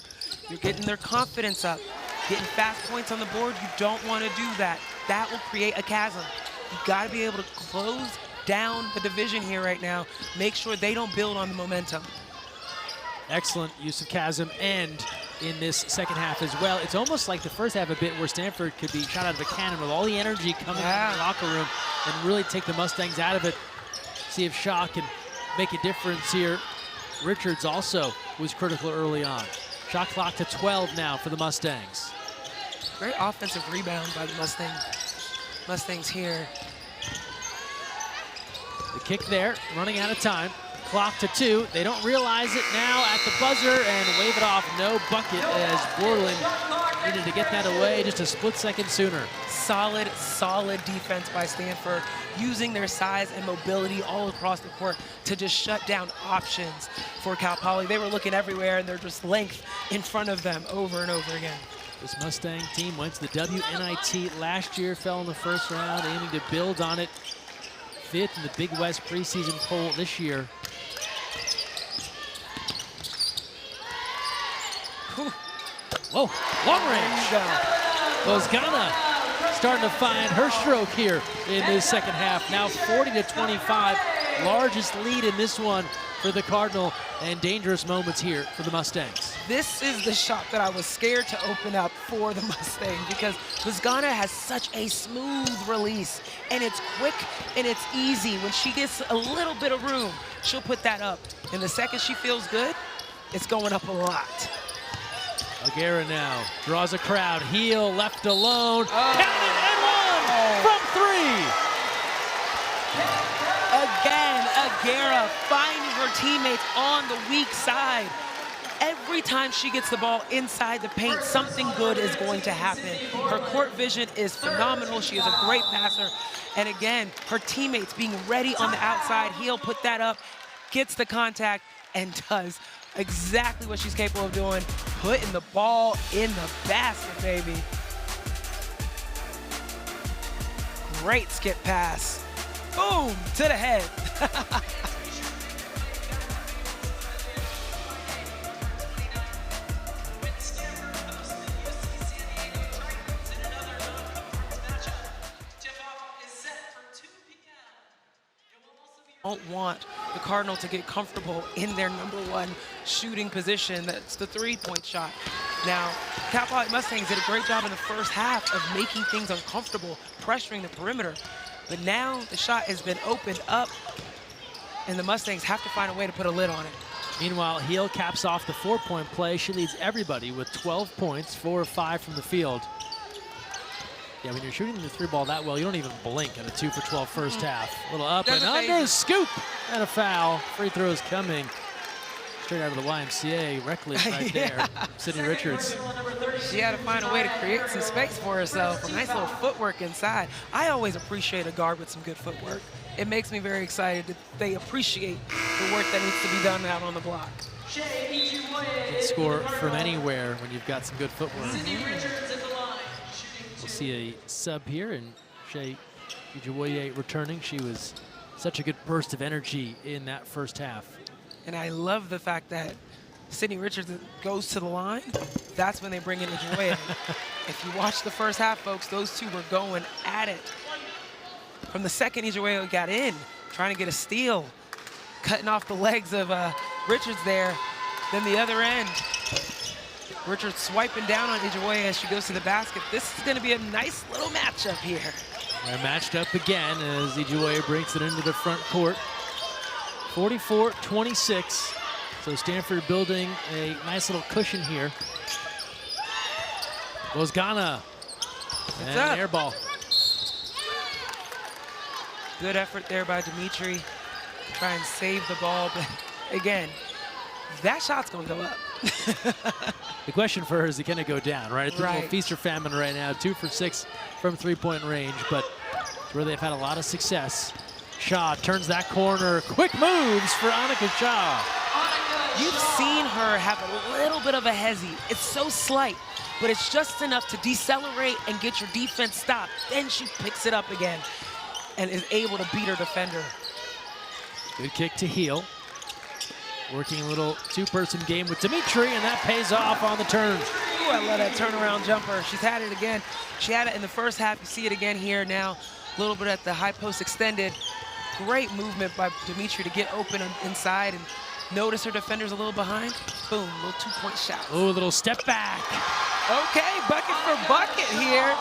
You're getting their confidence up, getting fast points on the board. You don't want to do that. That will create a chasm. You got to be able to close down the division here right now. Make sure they don't build on the momentum. Excellent use of chasm and in this second half as well. It's almost like the first half a bit where Stanford could be shot out of a cannon with all the energy coming from the locker room and really take the Mustangs out of it. See if Shaw can make a difference here. Richards also was critical early on. Shot clock to 12 now for the Mustangs. Great offensive rebound by the Mustangs here. The kick there, running out of time. Clock to 2. They don't realize it now at the buzzer and wave it off. No bucket as Borland needed to get that away just a split second sooner. Solid defense by Stanford, using their size and mobility all across the court to just shut down options for Cal Poly. They were looking everywhere, and they're just length in front of them over and over again. This Mustang team went to the WNIT last year, fell in the first round, aiming to build on it. 5th in the Big West preseason poll this year. Whoa, long range. Ghana starting to find her stroke here in this second half. Now 40-25, largest lead in this one for the Cardinal, and dangerous moments here for the Mustangs. This is the shot that I was scared to open up for the Mustangs, because Ghana has such a smooth release, and it's quick and it's easy. When she gets a little bit of room, she'll put that up. And the second she feels good, it's going up a lot. Agara now draws a crowd. Heal left alone. Count it and 1 from 3. Again, Agara finding her teammates on the weak side. Every time she gets the ball inside the paint, something good is going to happen. Her court vision is phenomenal. She is a great passer. And again, her teammates being ready on the outside. Heal put that up, gets the contact, and does exactly what she's capable of doing, putting the ball in the basket, baby. Great skip pass. Boom, to the head. Don't want the Cardinal to get comfortable in their #1 shooting position. That's the three-point shot. Now, Cal Poly Mustangs did a great job in the first half of making things uncomfortable, pressuring the perimeter. But now the shot has been opened up. And the Mustangs have to find a way to put a lid on it. Meanwhile, Heal caps off the 4-point play. She leads everybody with 12 points, 4 of 5 from the field. Yeah, when you're shooting the 3 ball that well, you don't even blink in a 2 for 12 first half. A little up and under, scoop, and a foul. Free throws coming straight out of the YMCA. Reckless right there. Sydney Richards. She had to find a way to create some space for herself. A nice little footwork inside. I always appreciate a guard with some good footwork. It makes me very excited that they appreciate the work that needs to be done out on the block. Can score from anywhere when you've got some good footwork. We'll see a sub here, and Shea Ijuwoye returning. She was such a good burst of energy in that first half. And I love the fact that Sydney Richards goes to the line. That's when they bring in Ijuwoye. If you watch the first half, folks, those two were going at it. From the second Ijuwoye got in, trying to get a steal, cutting off the legs of Richards there. Then the other end, Richards swiping down on Ijuwoye as she goes to the basket. This is going to be a nice little matchup here. They're matched up again as Ijuwoye brings it into the front court. 44-26. So Stanford building a nice little cushion here. Goes Ghana. And an air ball. Good effort there by Demetre. Try and save the ball, but again, that shot's gonna go up. The question for her is, can it go down, right? It's a little Right. feast or famine right now. 2 for 6 from 3-point range, but it's where they've had a lot of success. Shaw turns that corner. Quick moves for Annika Shaw. You've seen her have a little bit of a hezzy. It's so slight, but it's just enough to decelerate and get your defense stopped. Then she picks it up again and is able to beat her defender. Good kick to Heal. Working a little 2-person game with Demetre, and that pays off on the turn. Ooh, I love that turnaround jumper. She's had it again. She had it in the first half. You see it again here now. A little bit at the high post extended. Great movement by Demetre to get open inside and notice her defender's a little behind. Boom, little 2-point shot. Ooh, a little step back. Okay, bucket for bucket here.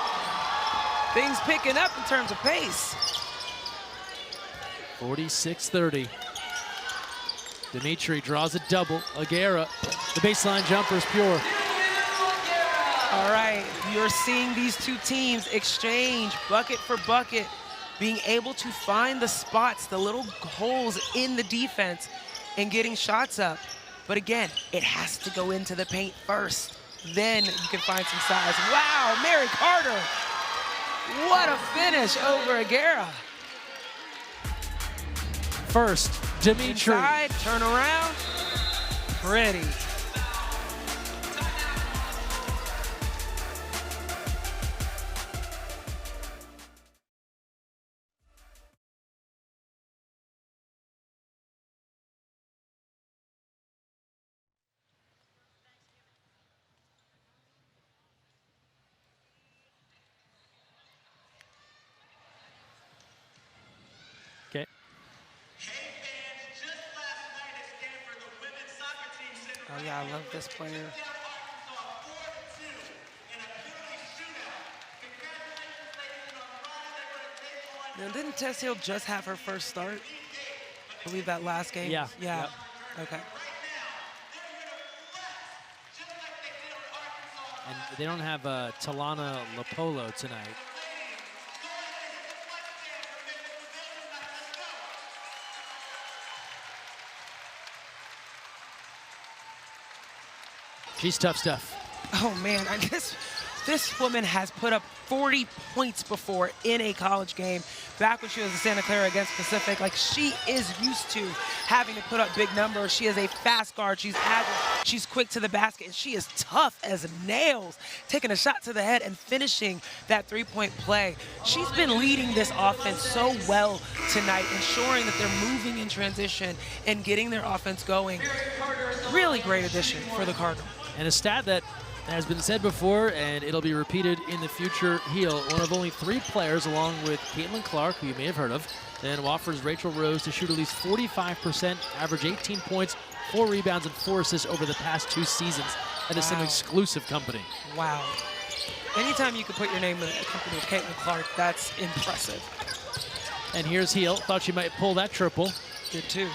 Things picking up in terms of pace. 46-30. Demetre draws a double. Agara, the baseline jumper is pure. All right, you're seeing these two teams exchange bucket for bucket, being able to find the spots, the little holes in the defense, and getting shots up. But again, it has to go into the paint first. Then you can find some size. Wow, Mary Carter. What a finish over Agara. First, Demetre. Inside, turn around. Pretty. Okay. Oh yeah, I love this player. Now, didn't Tess Heal just have her first start? I believe that last game. Yeah. Yeah. Yep. Okay. And they don't have Talana Lapolo tonight. She's tough stuff. Oh man, I guess this woman has put up 40 points before in a college game. Back when she was in Santa Clara against Pacific, like she is used to having to put up big numbers. She is a fast guard, she's agile, she's quick to the basket, and she is tough as nails, taking a shot to the head and finishing that 3-point play. She's been leading this offense so well tonight, ensuring that they're moving in transition and getting their offense going. Really great addition for the Cardinal. And a stat that has been said before, and it'll be repeated in the future. Heal, one of only 3 players, along with Caitlin Clark, who you may have heard of, and Wofford's Rachel Rose, to shoot at least 45%, average 18 points, 4 rebounds, and 4 assists over the past 2 seasons. That is some exclusive company. Wow. Anytime you can put your name in a company with Caitlin Clark, that's impressive. And here's Heal. Thought she might pull that triple. basket, too.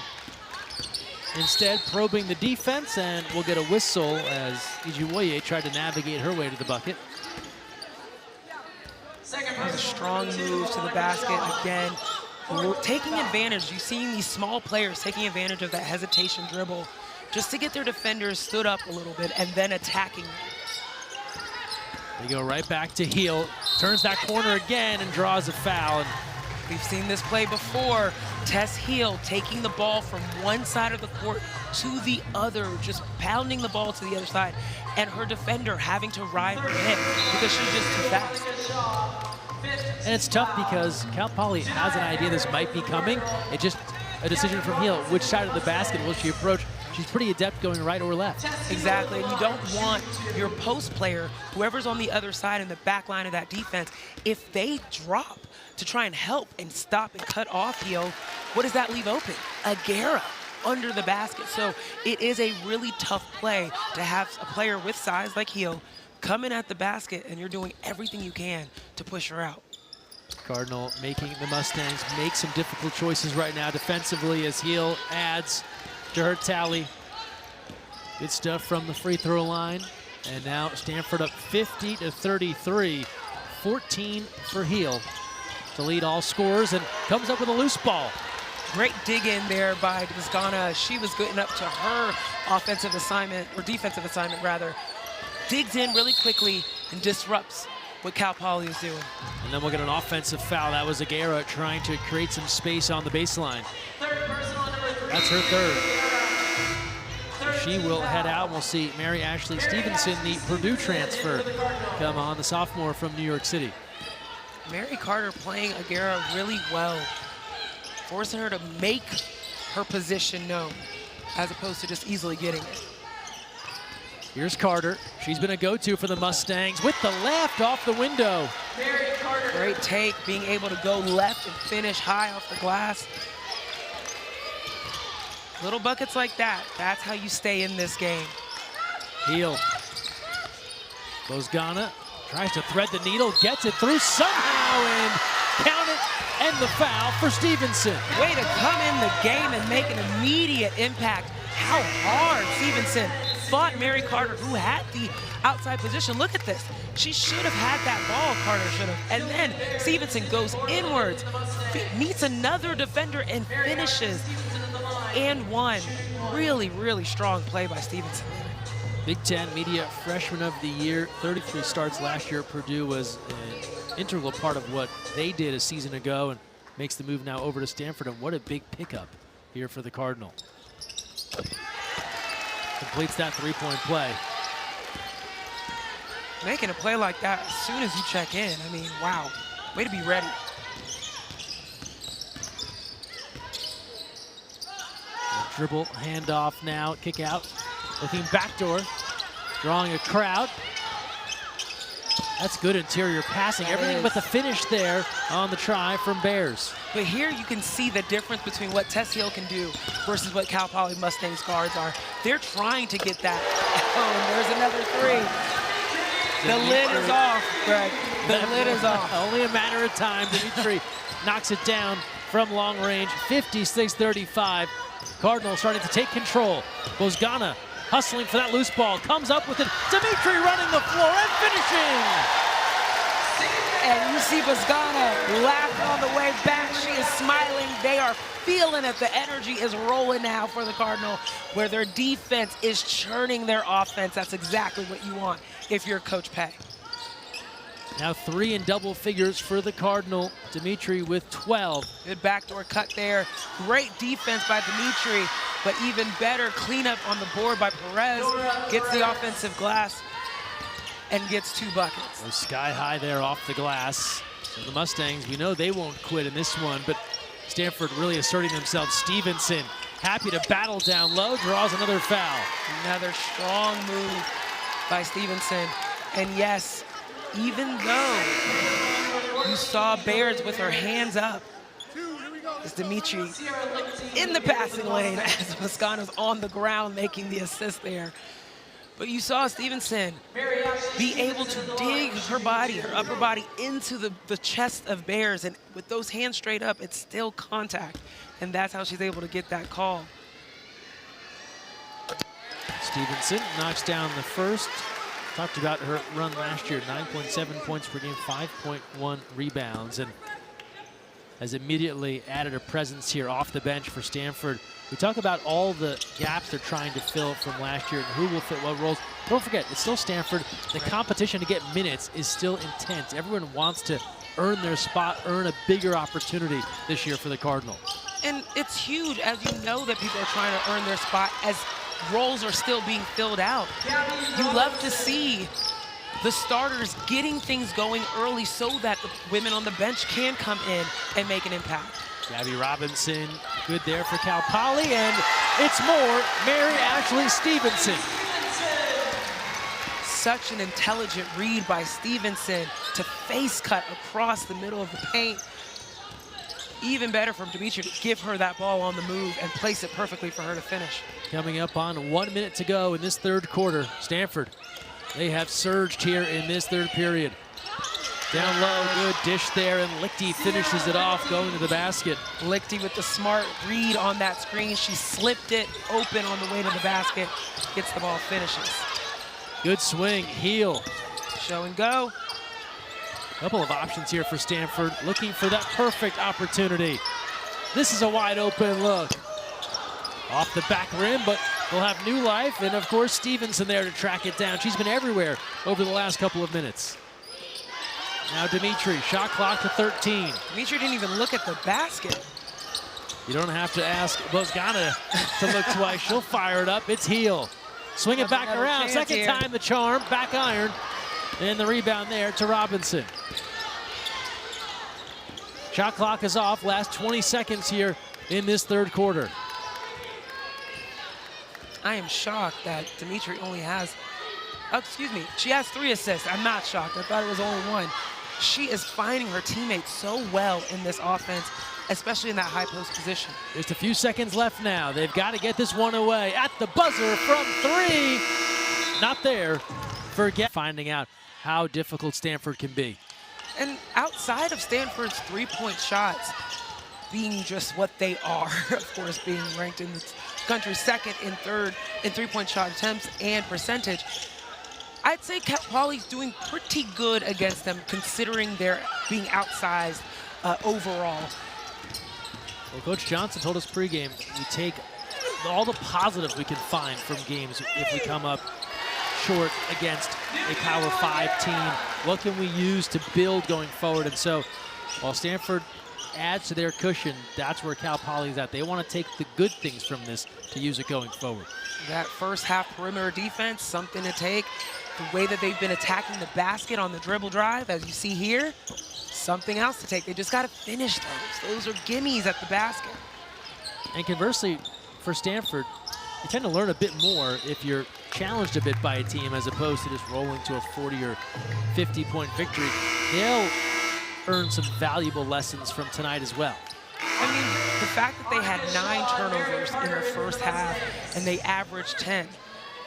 Instead, probing the defense, and we'll get a whistle as Ijuwoye tried to navigate her way to the bucket. That was a strong move to the basket again. Taking advantage, you've seen these small players taking advantage of that hesitation dribble just to get their defenders stood up a little bit and then attacking them. They go right back to Heal, turns that corner again and draws a foul. And we've seen this play before. Tess Heal taking the ball from one side of the court to the other, just pounding the ball to the other side, and her defender having to ride her hip because she's just too fast. And it's tough because Cal Poly has an idea this might be coming. It's just a decision from Heal. Which side of the basket will she approach? She's pretty adept going right or left. Exactly, and you don't want your post player, whoever's on the other side in the back line of that defense, if they drop to try and help and stop and cut off Heal, what does that leave open? Agara under the basket. So it is a really tough play to have a player with size like Heal come in at the basket, and you're doing everything you can to push her out. Cardinal making the Mustangs make some difficult choices right now defensively as Heal adds to her tally. Good stuff from the free throw line. And now Stanford up 50-33, 14 for Heal to lead all scorers, and comes up with a loose ball. Great dig in there by Vizgana. She was getting up to her offensive assignment, or defensive assignment rather. Digs in really quickly and disrupts what Cal Poly is doing. And then we'll get an offensive foul. That was Agara trying to create some space on the baseline. That's her third. She will head out. We'll see Mary Ashley Stevenson, the Purdue transfer, come on, the sophomore from New York City. Mary Carter playing Agara really well, forcing her to make her position known as opposed to just easily getting it. Here's Carter. She's been a go-to for the Mustangs with the left off the window. Great take, being able to go left and finish high off the glass. Little buckets like that, that's how you stay in this game. Heal. Vizgana tries to thread the needle, gets it through somehow, and count it, and the foul for Stevenson. Way to come in the game and make an immediate impact. How hard Stevenson fought Mary Carter, who had the outside position. Look at this. She should have had that ball, Carter should have. And then Stevenson goes inwards, meets another defender, and finishes. And one. Really, really strong play by Stevenson. Big Ten Media Freshman of the Year, 33 starts last year at Purdue, was an integral part of what they did a season ago, and makes the move now over to Stanford. And what a big pickup here for the Cardinal. Completes that three-point play. Making a play like that as soon as you check in, I mean, wow. Way to be ready. Dribble, handoff now, kick out. Looking backdoor, drawing a crowd. That's good interior passing. Everything but the finish there on the try from Bears. But here you can see the difference between what Tess Heal can do versus what Cal Poly Mustangs guards are. They're trying to get that. Oh, and there's another three. The lid is off, Greg. The lid is off. Only a matter of time. Demetre knocks it down from long range, 56-35. Cardinal starting to take control. Vizgana hustling for that loose ball, comes up with it. Demetre running the floor and finishing. And you see Vizgana laughing on the way back. She is smiling. They are feeling it. The energy is rolling now for the Cardinal, where their defense is churning their offense. That's exactly what you want if you're Coach Pay. Now 3 in double figures for the Cardinal. Demetre with 12. Good backdoor cut there. Great defense by Demetre, but even better cleanup on the board by Perez. Gets the offensive glass and gets 2 buckets. Goes sky high there off the glass. So the Mustangs, we know they won't quit in this one, but Stanford really asserting themselves. Stevenson happy to battle down low, draws another foul. Another strong move by Stevenson. And yes, even though you saw Bears with her hands up, is Demetre in the passing lane as Vizgana's on the ground making the assist there. But you saw Stevenson be able to dig her body, her upper body, into the chest of Bears. And with those hands straight up, it's still contact. And that's how she's able to get that call. Stevenson knocks down the first. Talked about her run last year, 9.7 points per game, 5.1 rebounds, and has immediately added a presence here off the bench for Stanford. We talk about all the gaps they're trying to fill from last year and who will fit what roles. Don't forget, it's still Stanford. The competition to get minutes is still intense. Everyone wants to earn their spot, earn a bigger opportunity this year for the Cardinal. And it's huge, as you know, that people are trying to earn their spot as roles are still being filled out. You love to see the starters getting things going early so that the women on the bench can come in and make an impact. Gabby Robinson, good there for Cal Poly, and it's more Mary Ashley Stevenson. Such an intelligent read by Stevenson to face cut across the middle of the paint. Even better from Demetre to give her that ball on the move and place it perfectly for her to finish. Coming up on 1 minute to go in this third quarter, Stanford, they have surged here in this third period. Down low, good dish there, and Lichty finishes it off, going to the basket. Lichty with the smart read on that screen. She slipped it open on the way to the basket, gets the ball, finishes. Good swing, Heal. Show and go. Couple of options here for Stanford, looking for that perfect opportunity. This is a wide open look. Off the back rim, but will have new life, and of course Stevenson there to track it down. She's been everywhere over the last couple of minutes. Now Demetre, shot clock to 13. Demetre didn't even look at the basket. You don't have to ask Bozgana to look twice. She'll fire it up. It's Heal. Swing it back around. Second time the charm. Back iron. And the rebound there to Robinson. Shot clock is off. Last 20 seconds here in this third quarter. I am shocked that Demetre only has, she has 3 assists. I'm not shocked. I thought it was only 1. She is finding her teammates so well in this offense, especially in that high post position. Just a few seconds left now. They've got to get this one away. At the buzzer from 3. Not there. Forget finding out how difficult Stanford can be. And outside of Stanford's 3-point shots being just what they are, of course, being ranked in the country second and third in 3-point shot attempts and percentage, I'd say Cal Poly's doing pretty good against them, considering they're being outsized overall. Well, Coach Johnson told us pregame, we take all the positives we can find from games if we come up short against a Power 5 team. What can we use to build going forward? And so while Stanford adds to their cushion, that's where Cal Poly's at. They want to take the good things from this to use it going forward. That first half perimeter defense, something to take. The way that they've been attacking the basket on the dribble drive, as you see here, something else to take. They just got to finish those. Those are gimmies at the basket. And conversely, for Stanford, you tend to learn a bit more if you're challenged a bit by a team as opposed to just rolling to a 40 or 50-point victory. They'll earn some valuable lessons from tonight as well. I mean, the fact that they had 9 turnovers in the first half and they averaged 10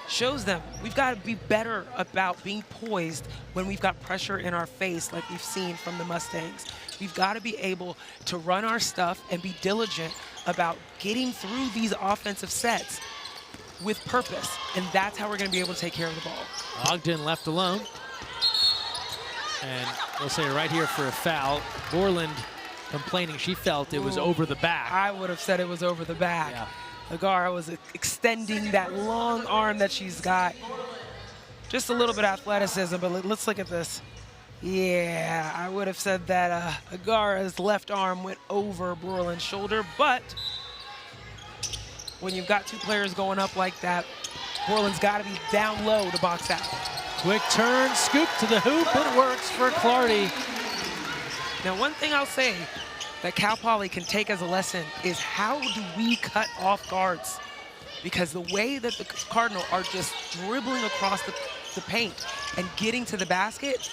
shows them we've got to be better about being poised when we've got pressure in our face like we've seen from the Mustangs. We've got to be able to run our stuff and be diligent about getting through these offensive sets with purpose, and that's how we're going to be able to take care of the ball. Ogden left alone. And we'll say right here for a foul. Borland complaining she felt it was over the back. I would have said it was over the back. Yeah. Agara was extending that long arm that she's got. Just a little bit of athleticism, but let's look at this. Yeah, I would have said that Agara's left arm went over Borland's shoulder, but when you've got 2 players going up like that, Borland's got to be down low to box out. Quick turn, scoop to the hoop, it works for Clardy. Now, one thing I'll say that Cal Poly can take as a lesson is how do we cut off guards? Because the way that the Cardinal are just dribbling across the paint and getting to the basket,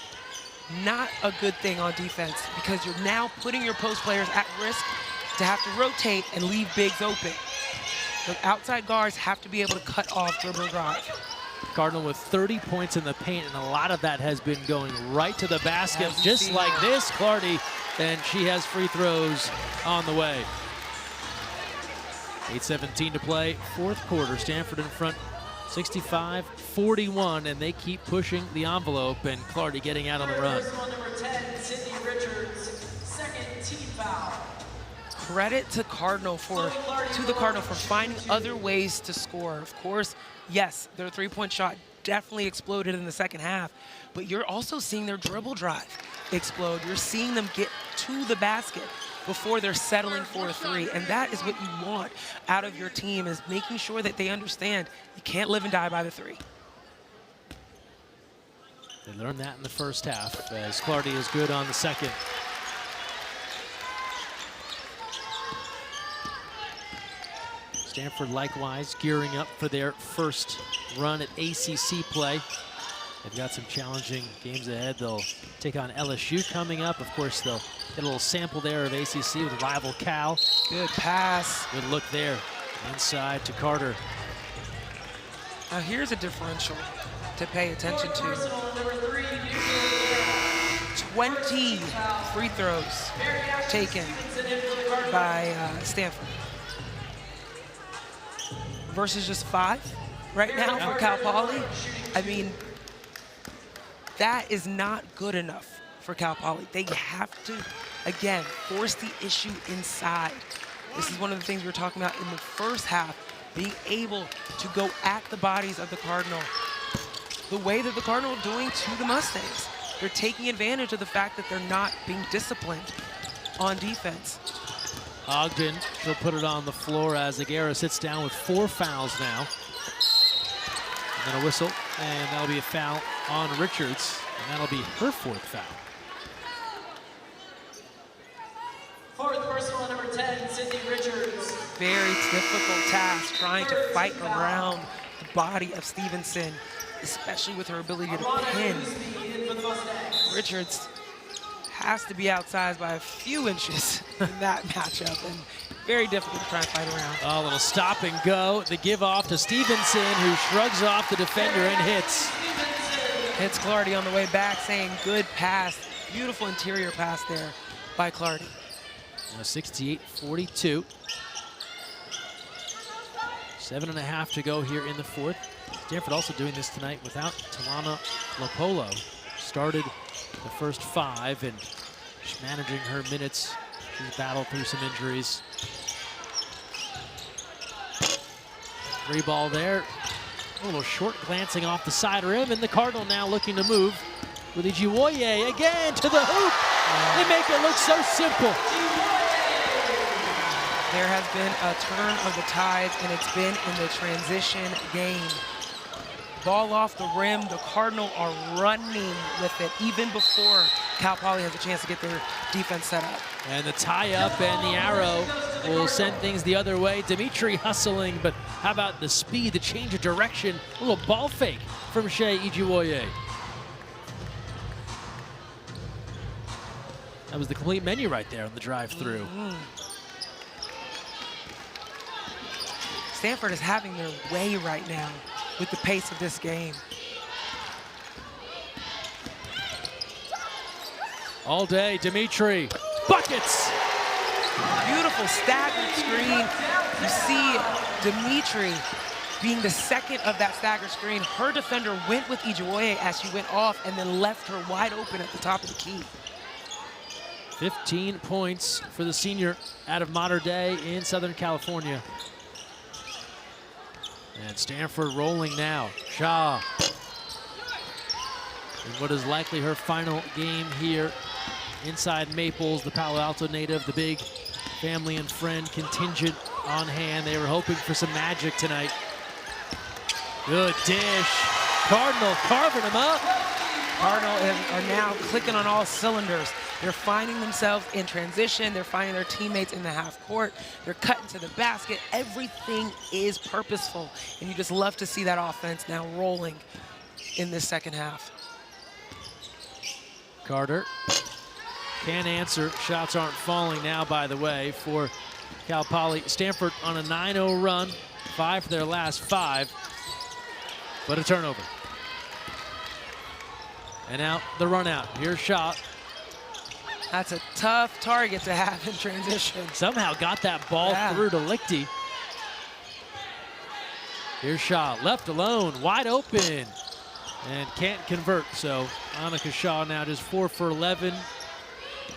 not a good thing on defense, because you're now putting your post players at risk to have to rotate and leave bigs open. The outside guards have to be able to cut off dribble drive. Cardinal with 30 points in the paint, and a lot of that has been going right to the basket, just like this, Clardy, and she has free throws on the way. 8:17 to play, fourth quarter. Stanford in front, 65-41, and they keep pushing the envelope, and Clardy getting out on the run. Number 10, Sydney Richards, second team foul. Credit to the Cardinal for finding other ways to score. Of course, yes, their three-point shot definitely exploded in the second half, but you're also seeing their dribble drive explode. You're seeing them get to the basket before they're settling for a three, and that is what you want out of your team, is making sure that they understand you can't live and die by the three. They learned that in the first half, as Clardy is good on the second. Stanford likewise gearing up for their first run at ACC play. They've got some challenging games ahead. They'll take on LSU coming up. Of course, they'll get a little sample there of ACC with rival Cal. Good pass. Good look there. Inside to Carter. Now here's a differential to pay attention to. 20 free throws taken by Stanford versus just 5 right now for Cal Poly. I mean, that is not good enough for Cal Poly. They have to, again, force the issue inside. This is one of the things we were talking about in the first half, being able to go at the bodies of the Cardinal the way that the Cardinal are doing to the Mustangs. They're taking advantage of the fact that they're not being disciplined on defense. Ogden, she'll put it on the floor as Agara sits down with 4 fouls now. And then a whistle, and that'll be a foul on Richards, and that'll be her 4th foul. Fourth personal, number 10, Sydney Richards. Very difficult task trying to fight around the body of Stevenson, especially with her ability to pin. Richards has to be outsized by a few inches in that matchup, and very difficult to try and fight around. A little stop and go. The give off to Stevenson, who shrugs off the defender and hits. Hits Clardy on the way back, saying good pass. Beautiful interior pass there by Clardy. 68-42. 7.5 to go here in the fourth. Stanford also doing this tonight without Talana Lopolo. Started the first 5 and she's managing her minutes. She's battled through some injuries. Free ball there. A little short glancing off the side rim, and the Cardinal now looking to move with Ijiwoye again to the hoop. They make it look so simple. There has been a turn of the tides, and it's been in the transition game. Ball off the rim, the Cardinal are running with it even before Cal Poly has a chance to get their defense set up. And the tie-up and the arrow will send things the other way. Demetre hustling, but how about the speed, the change of direction? A little ball fake from Shea Ijiwoye. That was the complete menu right there on the drive-through. Stanford is having their way right now with the pace of this game. All day, Demetre, buckets! Beautiful staggered screen. You see Demetre being the second of that staggered screen. Her defender went with Ijiwoye as she went off and then left her wide open at the top of the key. 15 points for the senior out of Mater Dei in Southern California. And Stanford rolling now. Shaw. In what is likely her final game here inside Maples, the Palo Alto native, the big family and friend contingent on hand. They were hoping for some magic tonight. Good dish. Cardinal carving them up. Cardinal are now clicking on all cylinders. They're finding themselves in transition. They're finding their teammates in the half court. They're cutting to the basket. Everything is purposeful. And you just love to see that offense now rolling in this second half. Carter can't answer. Shots aren't falling now, by the way, for Cal Poly. Stanford on a 9-0 run, 5 for their last 5. but a turnover. And now the run out. Here's Shaw. That's a tough target to have in transition. Somehow got that ball through to Lichty. Here's Shaw, left alone, wide open, and can't convert. So Annika Shaw now just 4 for 11.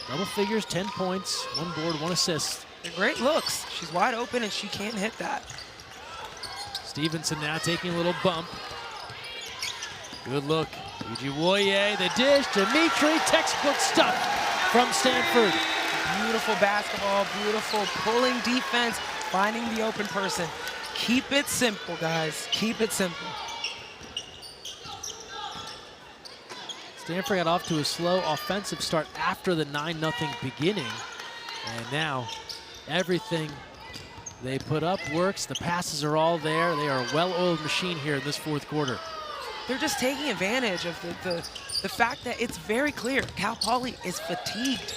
Double figures, 10 points, 1 board, 1 assist. They're great looks. She's wide open and she can't hit that. Stevenson now taking a little bump. Good look. Ujiwoye, the dish. Demetre, textbook stuff from Stanford. Beautiful basketball, beautiful pulling defense, finding the open person. Keep it simple, guys. Keep it simple. Stanford got off to a slow offensive start after the 9-0 beginning. And now everything they put up works. The passes are all there. They are a well-oiled machine here in this 4th quarter. They're just taking advantage of the fact that it's very clear Cal Poly is fatigued.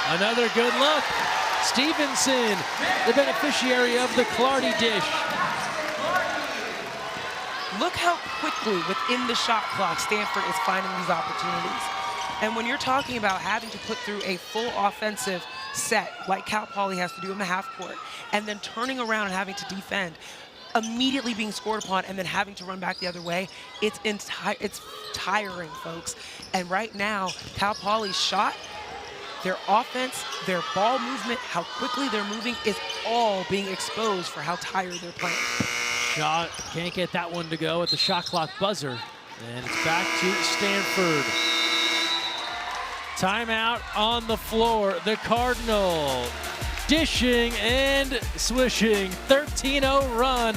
Another good look. Stevenson, the beneficiary of the Clardy dish. Look how quickly within the shot clock Stanford is finding these opportunities. And when you're talking about having to put through a full offensive set like Cal Poly has to do in the half court, and then turning around and having to defend, immediately being scored upon, and then having to run back the other way, it's tiring, folks. And right now, Cal Poly's shot, their offense, their ball movement, how quickly they're moving is all being exposed for how tired they're playing. Shaw can't get that one to go at the shot clock buzzer. And it's back to Stanford. Timeout on the floor. The Cardinal dishing and swishing. 13-0 run.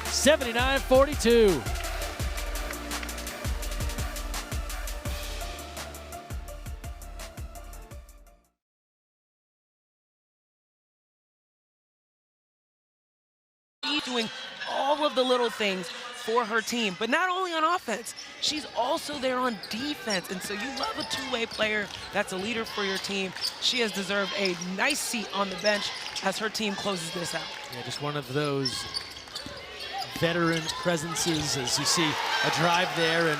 79-42. Doing all of the little things for her team, but not only on offense, she's also there on defense. And so you love a two-way player that's a leader for your team. She has deserved a nice seat on the bench as her team closes this out. Yeah, just one of those veteran presences, as you see a drive there, and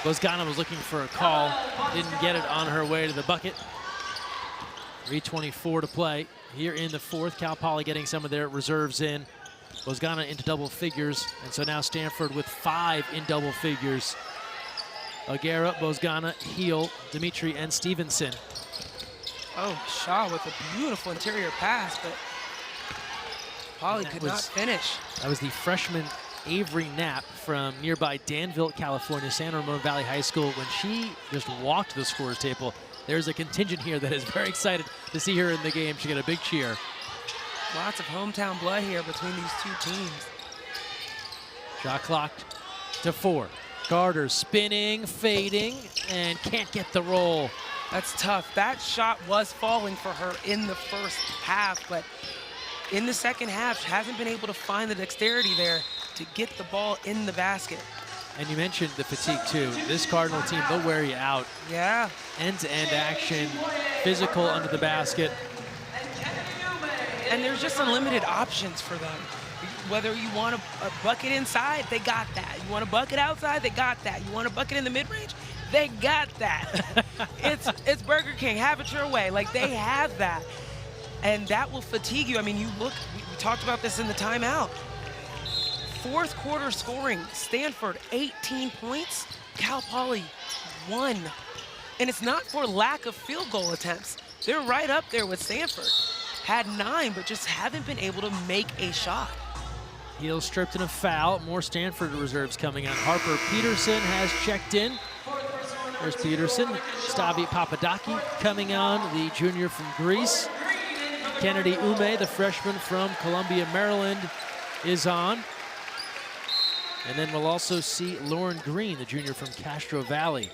Bozgana was looking for a call, didn't get it on her way to the bucket. 3:24 to play here in the 4th. Cal Poly getting some of their reserves in. Bozgana into double figures, and so now Stanford with 5 in double figures. Agara, Bozgana, Heal, Demetre, and Stevenson. Oh, Shaw with a beautiful interior pass, but Poly could not finish. That was the freshman Avery Knapp from nearby Danville, California, San Ramon Valley High School. When she just walked the scorer's table, there's a contingent here that is very excited to see her in the game. She got a big cheer. Lots of hometown blood here between these two teams. Shot clocked to 4. Carter spinning, fading, and can't get the roll. That's tough. That shot was falling for her in the first half, but in the second half, she hasn't been able to find the dexterity there to get the ball in the basket. And you mentioned the fatigue too. This Cardinal team, they'll wear you out. Yeah. End-to-end action, physical under the basket. And there's just unlimited options for them. Whether you want a bucket inside, they got that. You want a bucket outside, they got that. You want a bucket in the mid-range, they got that. It's Burger King, have it your way. Like, they have that. And that will fatigue you. I mean, you look, we talked about this in the timeout. 4th quarter scoring, Stanford 18 points, Cal Poly 1. And it's not for lack of field goal attempts. They're right up there with Stanford. Had 9, but just haven't been able to make a shot. Heal stripped in a foul. More Stanford reserves coming on. Harper Peterson has checked in. There's Peterson. Stavi Papadaki coming on, the junior from Greece. Kennedy Ume, the freshman from Columbia, Maryland, is on. And then we'll also see Lauren Green, the junior from Castro Valley.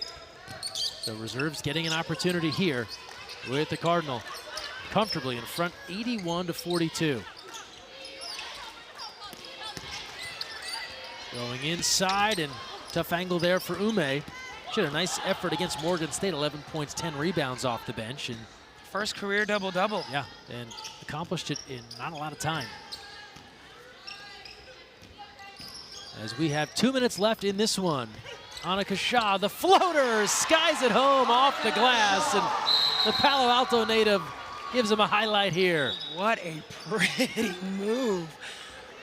So reserves getting an opportunity here with the Cardinal. Comfortably in front, 81-42. Going inside, and tough angle there for Ume. She had a nice effort against Morgan State, 11 points, 10 rebounds off the bench. And first career double-double. Yeah, and accomplished it in not a lot of time. as we have 2 minutes left in this one. Annika Shah, the floater, skies it home off the glass, and the Palo Alto native gives him a highlight here. What a pretty move.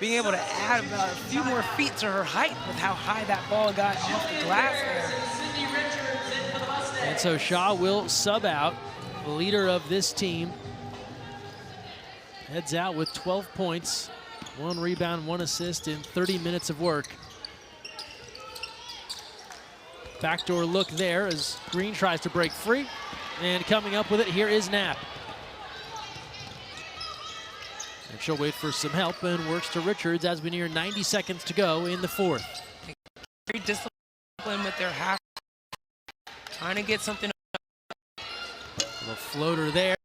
Being able to add about a few more feet to her height with how high that ball got off the glass there. And so Shah will sub out, the leader of this team. Heads out with 12 points, 1 rebound, 1 assist in 30 minutes of work. Backdoor look there as Green tries to break free. And coming up with it, here is Knapp. And she'll wait for some help and works to Richards as we near 90 seconds to go in the fourth. Very disciplined with their half. Trying to get something. The floater there.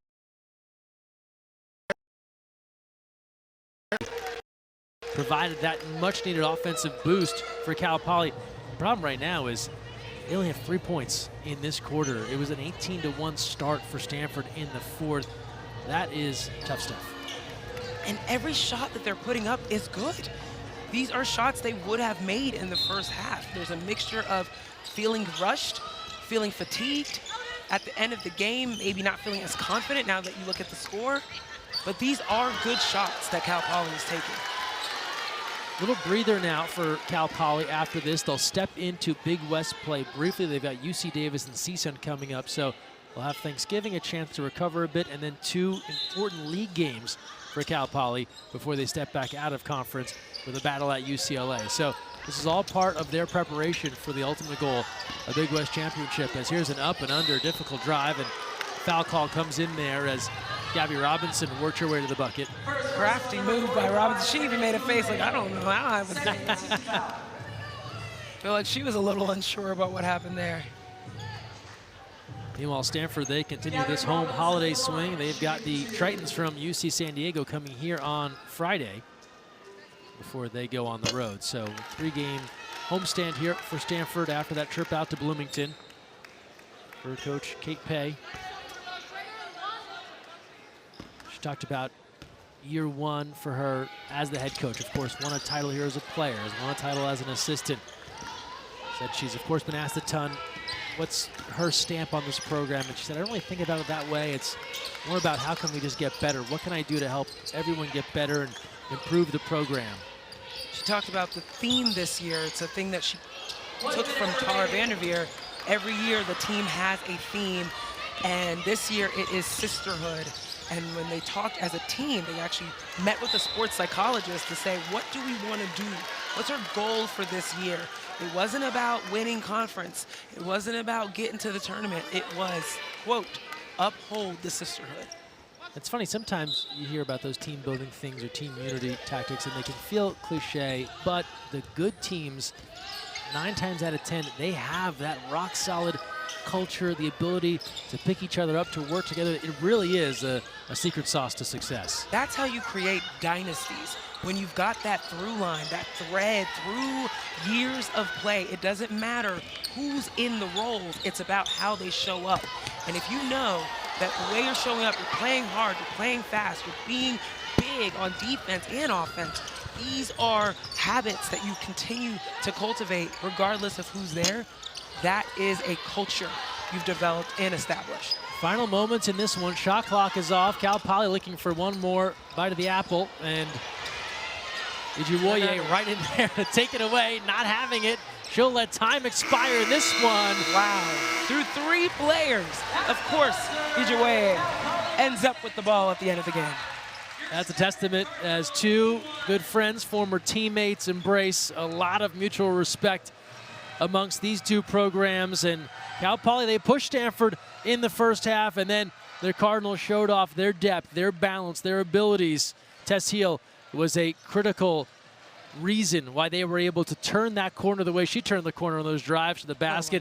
Provided that much needed offensive boost for Cal Poly. The problem right now is they only have 3 points in this quarter. It was an 18-1 start for Stanford in the fourth. That is tough stuff. And every shot that they're putting up is good. These are shots they would have made in the first half. There's a mixture of feeling rushed, feeling fatigued at the end of the game, maybe not feeling as confident now that you look at the score. But these are good shots that Cal Poly is taking. Little breather now for Cal Poly after this. They'll step into Big West play briefly. They've got UC Davis and CSUN coming up, so they'll have Thanksgiving, a chance to recover a bit, and then 2 important league games for Cal Poly before they step back out of conference with a battle at UCLA. So this is all part of their preparation for the ultimate goal, a Big West championship, as here's an up and under difficult drive, and foul call comes in there as Gabby Robinson worked her way to the bucket. Crafty move by Robinson. She even made a face like, I don't know how I was doing this. Feel like she was a little unsure about what happened there. Meanwhile, Stanford, they continue this home holiday swing. They've got the Tritons from UC San Diego coming here on Friday before they go on the road. So 3-game homestand here for Stanford after that trip out to Bloomington for Coach Kate Pay. She talked about year 1 for her as the head coach. Of course, won a title here as a player, has won a title as an assistant. Said she's, of course, been asked a ton, what's her stamp on this program? And she said, I don't really think about it that way. It's more about how can we just get better? What can I do to help everyone get better and improve the program? She talked about the theme this year. It's a thing that she took from Tara Vanderveer. Every year the team has a theme, and this year it is sisterhood. And when they talked as a team, they actually met with a sports psychologist to say, what do we want to do? What's our goal for this year? It wasn't about winning conference. It wasn't about getting to the tournament. It was, quote, uphold the sisterhood. It's funny, sometimes you hear about those team building things or team unity tactics and they can feel cliche, but the good teams, 9 times out of 10, they have that rock solid culture, the ability to pick each other up, to work together. It really is a secret sauce to success. That's how you create dynasties. When you've got that through line, that thread through years of play, it doesn't matter who's in the roles, it's about how they show up. And if you know that the way you're showing up, you're playing hard, you're playing fast, you're being big on defense and offense, these are habits that you continue to cultivate regardless of who's there. That is a culture you've developed and established. Final moments in this one. Shot clock is off. Cal Poly looking for one more bite of the apple, and Ijuwoye right in there to take it away, not having it. She'll let time expire in this one. Wow. Through 3 players. Of course, Ijuwoye ends up with the ball at the end of the game. That's a testament as 2 good friends, former teammates, embrace a lot of mutual respect amongst these 2 programs. And Cal Poly, they pushed Stanford in the first half, and then the Cardinals showed off their depth, their balance, their abilities. Tess Heal was a critical reason why they were able to turn that corner the way she turned the corner on those drives to the basket.